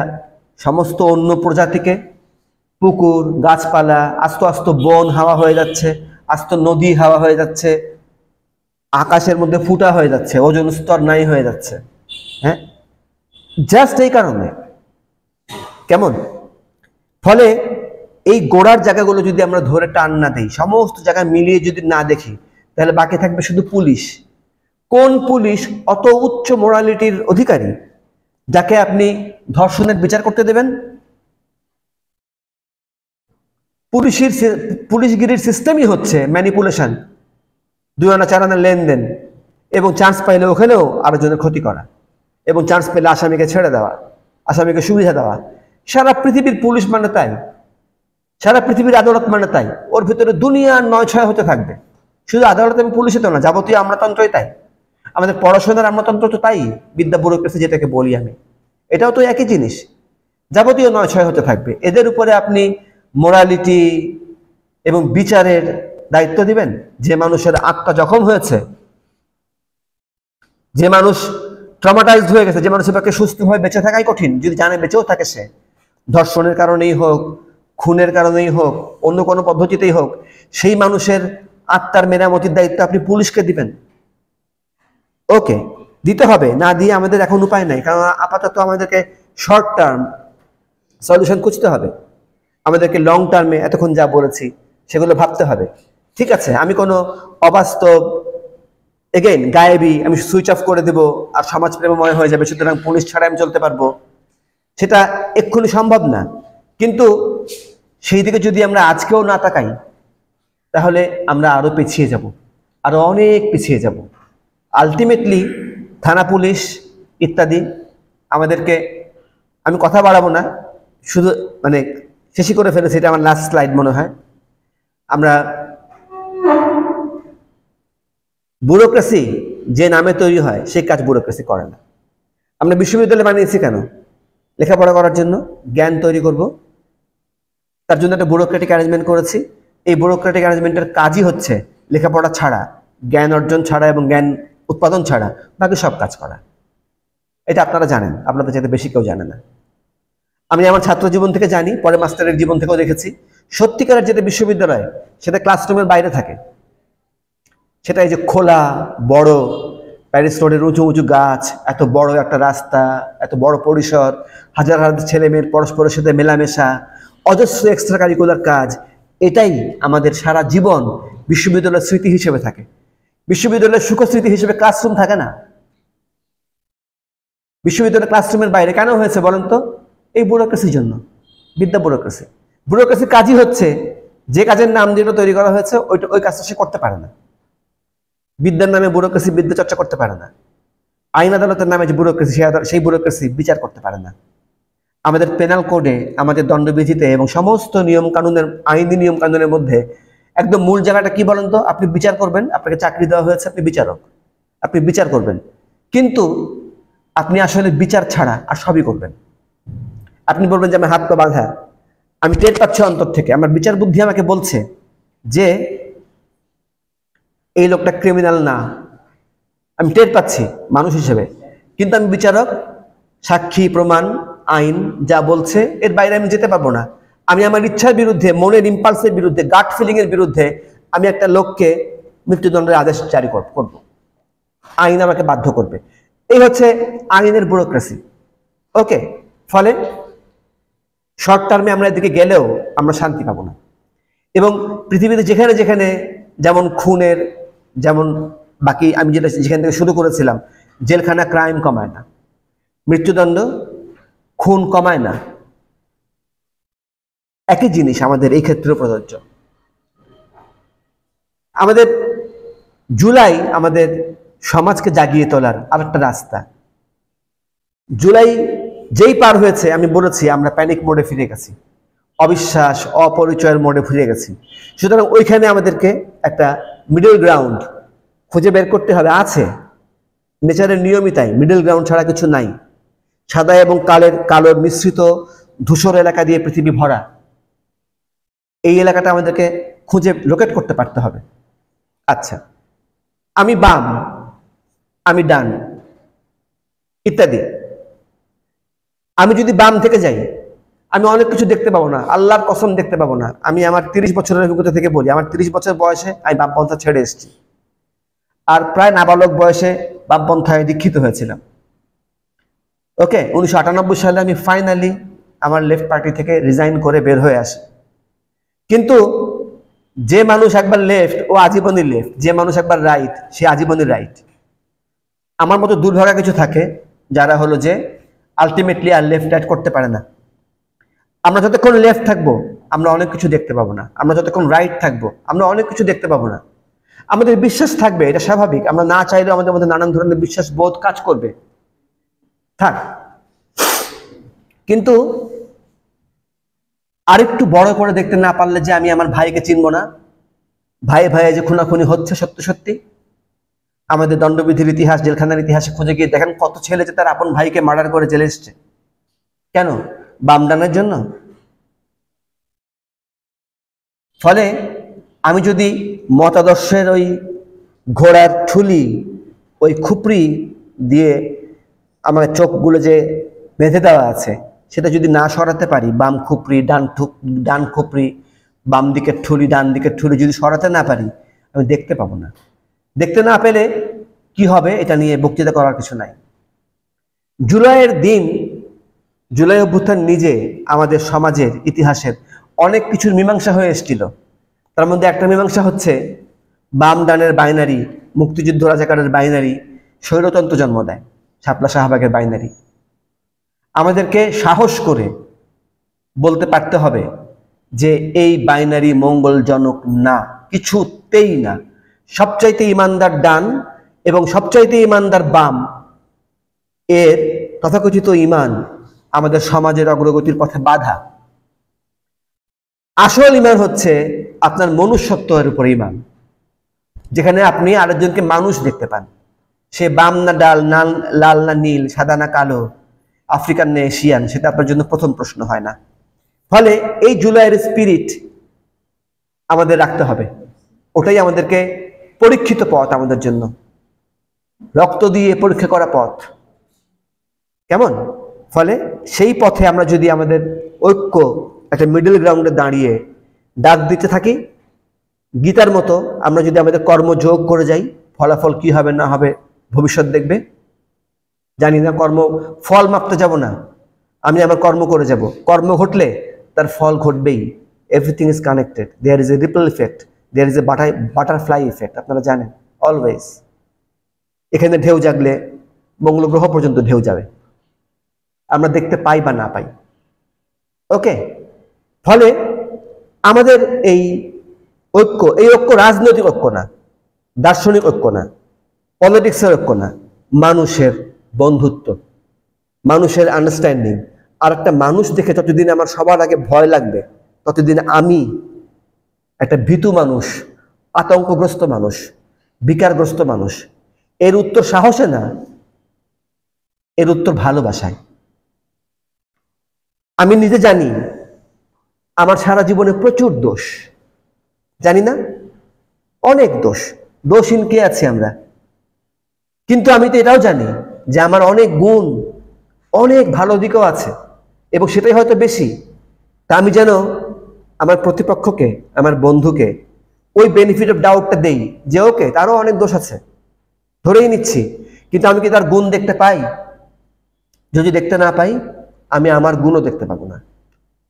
সমস্ত অন্য প্রজাতিকে, পুকুর, গাছপালা, আস্তে আস্তে বন হাওয়া হয়ে যাচ্ছে, আস্ত নদী হাওয়া হয়ে যাচ্ছে, আকাশের মধ্যে ফুটা হয়ে যাচ্ছে, ওজোন স্তর নাই হয়ে যাচ্ছে। হ্যাঁ, জাস্ট এই কারণে। কেমন? ফলে এই গোড়ার জায়গাগুলো যদি আমরা ধরে টান না দিই, সমস্ত জায়গা মিলিয়ে যদি না দেখি, তাহলে বাকি থাকবে শুধু পুলিশ। কোন পুলিশ অত উচ্চ মোরালিটির অধিকারী যাকে আপনি ধর্ষণের বিচার করতে দেবেন? পুলিশগিরির সিস্টেমই হচ্ছে ম্যানিপুলেশন, 2 আনা 4 আনা লেনদেন, এবং চান্স পাইলে ওখানেও আরেকজনের ক্ষতি করা, এবং চান্স পেলে আসামিকে ছেড়ে দেওয়া, আসামিকে সুবিধা দেওয়া। সারা পৃথিবীর পুলিশ মানে তাই, সারা পৃথিবীর আদালত মানে তাই। ওর ভিতরে দুনিয়ার 9-6 হতে থাকবে। শুধু আদালত এবং পুলিশে তো না, যাবতীয় আমলাতন্ত্রই তাই। আমাদের পড়াশোনার আমলাতন্ত্র তো তাই, বিদ্যা ব্যুরোক্রেসি যেটাকে বলি আমি, এটাও তো একই জিনিস। যাবতীয় 9-6 হতে থাকবে। এদের উপরে আপনি মোরালিটি এবং বিচারের দায়িত্ব দিবেন? যে মানুষের আত্মা জখম হয়েছে, যে মানুষ ট্রমাটাইজড হয়ে গেছে, যে মানুষের পক্ষে সুস্থভাবে বেঁচে থাকাই কঠিন, যদি জানে বেঁচেও থাকে সে, ধর্ষণের কারণেই হোক, খুনের কারণেই হোক, অন্য কোনো পদ্ধতিতেই হোক, সেই মানুষের আত্মার মেরামতির দায়িত্ব আপনি পুলিশকে দিবেন? ওকে, দিতে হবে। না দিয়ে আমাদের এখন উপায় নাই, কারণ আপাতত আমাদেরকে শর্ট টার্ম সলিউশন খুঁজতে হবে। আমাদেরকে লং টার্মে এতক্ষণ যা বলেছি সেগুলো ভাবতে হবে। ঠিক আছে, আমি কোনো অবাস্তব, এগেইন গায়েবী, আমি সুইচ অফ করে দেব আর সমাজ প্রেমময় হয়ে যাবে, সুতরাং পুলিশ ছাড়া আমি চলতে পারবো, সেটা এক্ষুনি সম্ভব না। কিন্তু সেই দিকে যদি আমরা আজকেও না তাকাই, তাহলে আমরা আরো পিছিয়ে যাব, আরো অনেক পিছিয়ে যাব। আলটিমেটলি থানা পুলিশ ইত্যাদি আমাদেরকে, আমি কথা বাড়াবো না, শুধু মানে শেষই করে ফেলেছি, এটা আমার লাস্ট স্লাইড মনে হয়। আমরা ব্যুরোক্রেসি যে নামে তৈরি হয় সেই কাজ ব্যুরোক্রেসি করে না। আমরা বিশ্ববিদ্যালয় বানিয়েছি কেন? লেখাপড়া করার জন্য, জ্ঞান তৈরি করব, তার জন্য একটা ব্যুরোক্রেটিক অ্যারেঞ্জমেন্ট করেছি। এই ব্যুরোক্রেটিক অ্যারেঞ্জমেন্টের কাজই হচ্ছে লেখাপড়া ছাড়া, জ্ঞান অর্জন ছাড়া এবং জ্ঞান উৎপাদন ছাড়া বাকি সব কাজ করা। এটা আপনারা জানেন, আপনাদের চাইতে বেশি কেউ জানে না। আমি আমার ছাত্র জীবন থেকে জানি, পরে মাস্টারের জীবন থেকেও দেখেছি, সত্যিকারের যেটা বিশ্ববিদ্যালয় সেটা ক্লাসরুমের বাইরে থাকে। সেটা এই যে খোলা বড় প্যারিস রোডের উঁচু উঁচু গাছ, এত বড় একটা রাস্তা, এত বড় পরিসর, হাজার হাজার ছেলে মেয়ের পরস্পরের সাথে মেলামেশা, অজস্র এক্সট্রা কারিকুলার কাজ, এটাই আমাদের সারা জীবন বিশ্ববিদ্যালয়ের স্মৃতি হিসেবে থাকে। বিশ্ববিদ্যালয়ের সুখস্মৃতি হিসেবে ক্লাসরুম থাকে না। বিশ্ববিদ্যালয়ের ক্লাসরুমের বাইরে কেন হয়েছে বলেন তো? এই ব্যুরোক্রেসির জন্য, বিদ্যা ব্যুরোক্রেসি। ব্যুরোক্রেসির কাজই হচ্ছে যে কাজের নাম যেটা তৈরি করা হয়েছে ওই কাজটা সে করতে পারে না। বিদ্যার নামে ব্যুরোক্রেসি বিদ্যা চর্চা করতে পারে না। আইন আদালতের নামে যে ব্যুরোক্রেসি, সেই ব্যুরোক্রেসি বিচার করতে পারে না। আমাদের পেনাল কোডে, আমাদের দণ্ডবিধিতে এবং সমস্ত নিয়ম কানুনের, আইনি নিয়ম কানুনের মধ্যে একদম মূল জায়গাটা কি বলেন তো? আপনি বিচার করবেন, আপনাকে চাকরি দেওয়া হয়েছে, আপনি বিচারক, আপনি বিচার করবেন, কিন্তু আপনি আসলে বিচার ছাড়া আর সবই করবেন। আপনি বলবেন যে আমার হাত পা বাঁধা, আমি টের পাচ্ছি অন্তর থেকে, আমার বিচার বুদ্ধি আমাকে বলছে যে এই লোকটা ক্রিমিনাল না, আমি টের পাচ্ছি মানুষ হিসেবে, কিন্তু আমি বিচারক, সাক্ষী প্রমাণ আইন যা বলছে এর বাইরে আমি যেতে পারবো না। আমি আমার ইচ্ছার বিরুদ্ধে, মনের ইম্পালসের বিরুদ্ধে, গাট ফিলিং এর বিরুদ্ধে আমি একটা লোককে মৃত্যুদণ্ডের আদেশ জারি করব, আইন আমাকে বাধ্য করবে। এই হচ্ছে আইনের ব্যুরোক্রেসি। ওকে, ফলে শর্ট টার্মে আমরা এদিকে গেলেও আমরা শান্তি পাবো না। এবং পৃথিবীতে যেখানে যেখানে যেমন খুনের, যেমন বাকি আমি যেখান থেকে শুরু করেছিলাম, জেলখানা ক্রাইম কমায় না, মৃত্যুদণ্ড খুন কমায় না, একই জিনিস আমাদের এই ক্ষেত্রেও প্রযোজ্য। আমাদের জুলাই আমাদের সমাজকে জাগিয়ে তোলার আরেকটা রাস্তা। জুলাই যেই পার হয়েছে, আমি বলেছি আমরা প্যানিক মোডে ফিরে গেছি, অবিশ্বাস অপরিচয়ের মোডে ফিরে গেছি। সুতরাং ওইখানে আমাদেরকে একটা মিডল গ্রাউন্ড খুঁজে বের করতে হবে। আছে, নেচারের নিয়মই তাই, মিডল গ্রাউন্ড ছাড়া কিছু নাই। সাদা এবং কালোর মিশ্রিত ধূসর এলাকা দিয়ে পৃথিবী ভরা। এই এলাকাটা আমাদেরকে খুঁজে লোকেট করতে পারতে হবে। আচ্ছা, আমি বাম, আমি ডান ইত্যাদি। আমি যদি বাম থেকে যাই, আমি অনেক কিছু দেখতে পাবো না, আল্লাহর কসম দেখতে পাবো না। আমি আমার 30 বছরের অভিজ্ঞতা থেকে বলি, আমার 30 বছর বয়সে আমি বামপন্থা ছেড়ে এসেছি, আর প্রায় নাবালক বয়সে বামপন্থায় দীক্ষিত হয়েছিলাম। ওকে, 1998 সালে আমি ফাইনালি আমার লেফট পার্টি থেকে রিজাইন করে বের হয়ে আসি। কিন্তু যে মানুষ একবার লেফট ও আজীবনই লেফট, যে মানুষ একবার রাইট সে আজীবনই রাইট। আমার মতো দুর্ভাগা কিছু থাকে যারা হলো যে আলটিমেটলি আর লেফট রাইট করতে পারে না। আমরা যতক্ষণ লেফট থাকবো আমরা অনেক কিছু দেখতে পাবো না, আমরা যতক্ষণ রাইট থাকবো আমরা অনেক কিছু দেখতে পাবো না। আমাদের বিশ্বাস থাকবে, এটা স্বাভাবিক, আমরা না চাইলেও আমাদের মধ্যে নানান ধরনের বিশ্বাস বোধ কাজ করবে, থাক। কিন্তু আরেকটু বড় করে দেখতে না পারলে যে আমি আমার ভাইকে চিনব না, ভাই ভাইয়ে যে খুনাখুনি হচ্ছে সত্যি সত্যি, আমাদের দণ্ডবিধির ইতিহাস, জেলখানার ইতিহাসে খুঁজে গিয়ে দেখেন কত ছেলে যে তার আপন ভাইকে মার্ডার করে জেলে এসছে। কেন? বামডানের জন্য। ফলে আমি যদি মতাদর্শের ওই ঘোড়ার ঠুলি, ওই খুপড়ি দিয়ে আমার চোখগুলো যে বেঁধে দেওয়া আছে সেটা যদি না সরাতে পারি, বাম খুপড়ি ডান খুপড়ি, বাম দিকের ঠুলি ডান দিকের ঠুলি যদি সরাতে না পারি, আমি দেখতে পাবো না। দেখতে না পেলে কি হবে এটা নিয়ে বক্তৃতা করার কিছু নাই। জুলাইয়ের দিন, জুলাই অভ্যুত্থান নিজে আমাদের সমাজের ইতিহাসের অনেক কিছুর মীমাংসা হয়ে এসেছিল। তার মধ্যে একটা মীমাংসা হচ্ছে বাম ডানের বাইনারি, মুক্তিযুদ্ধ রাজাকারের বাইনারি স্বৈরতন্ত্র জন্ম দেয়, শাপলা শাহবাগের বাইনারি। আমাদেরকে সাহস করে বলতে পারতে হবে যে এই বাইনারি মঙ্গলজনক না, কিছুতেই না। সবচাইতে ইমানদার ডান এবং সবচাইতে ইমানদার বাম এর তথাকথিত ইমান আমাদের সমাজের অগ্রগতির পথে বাধা। আসল ইমান হচ্ছে আপনার মনুষ্যত্বের উপর ইমান, যেখানে আপনি আরেকজনকে মানুষ দেখতে পান। সে বাম না ডাল, না লাল না নীল, সাদা না কালো, আফ্রিকান না এশিয়ান, সেটা আপনার জন্য প্রথম প্রশ্ন হয় না। ফলে এই জুলাইয়ের স্পিরিট আমাদের রাখতে হবে, ওটাই আমাদেরকে পরীক্ষিত পথ আমাদের জন্য, রক্ত দিয়ে পরীক্ষা করা পথ। কেমন? ফলে সেই পথে আমরা যদি আমাদের ঐক্য একটা মিডল গ্রাউন্ডে দাঁড়িয়ে ডাক দিতে থাকি, গীতার মতো আমরা যদি আমাদের কর্ম যোগ করে যাই, ফলাফল কি হবে না হবে ভবিষ্যৎ দেখবে, জানি না। কর্ম ফল মাপতে যাব না, আমি আমার কর্ম করে যাব। কর্ম ঘটলে তার ফল ঘটবেই। Everything is connected, there is a ripple effect, there is a butterfly effect, আপনারা জানেন অলওয়েজ। এখানে ঢেউ জাগলে মঙ্গল গ্রহ পর্যন্ত ঢেউ যাবে, আমরা দেখতে পাই বা না পাই। ওকে, ফলে আমাদের এই ঐক্য, এই ঐক্য রাজনৈতিক ঐক্য না, দার্শনিক ঐক্য না, পলিটিক্সের ঐক্য না, মানুষের বন্ধুত্ব, মানুষের আন্ডারস্ট্যান্ডিং। আর একটা মানুষ দেখে ততদিন আমার সবার আগে ভয় লাগবে, ততদিন আমি একটা ভীতু মানুষ, আতঙ্কগ্রস্ত মানুষ, বিকারগ্রস্ত মানুষ। এর উত্তর সাহসে না, এর উত্তর ভালোবাসায়। আমি নিজে জানি আমার সারা জীবনে প্রচুর দোষ, জানি না, অনেক দোষ, দোষহীন কে আছি আমরা। কিন্তু আমি তো এটাও জানি যে আমার অনেক গুণ, অনেক ভালো দিকও আছে, এবং সেটাই হয়তো বেশি। তা আমি যেন আমার প্রতিপক্ষকে, আমার বন্ধুকে ওই বেনিফিট অফ ডাউটটা দেই যে ওকে, তারও অনেক দোষ আছে, ধরেই নিচ্ছি, কিন্তু আমি কি তার গুণ দেখতে পাই? যদি দেখতে না পাই, আমি আমার গুণও দেখতে পাবো না,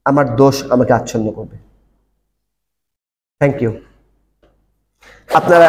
আমার দোষ আমাকে আচ্ছন্ন করবে। Thank you. আপনারা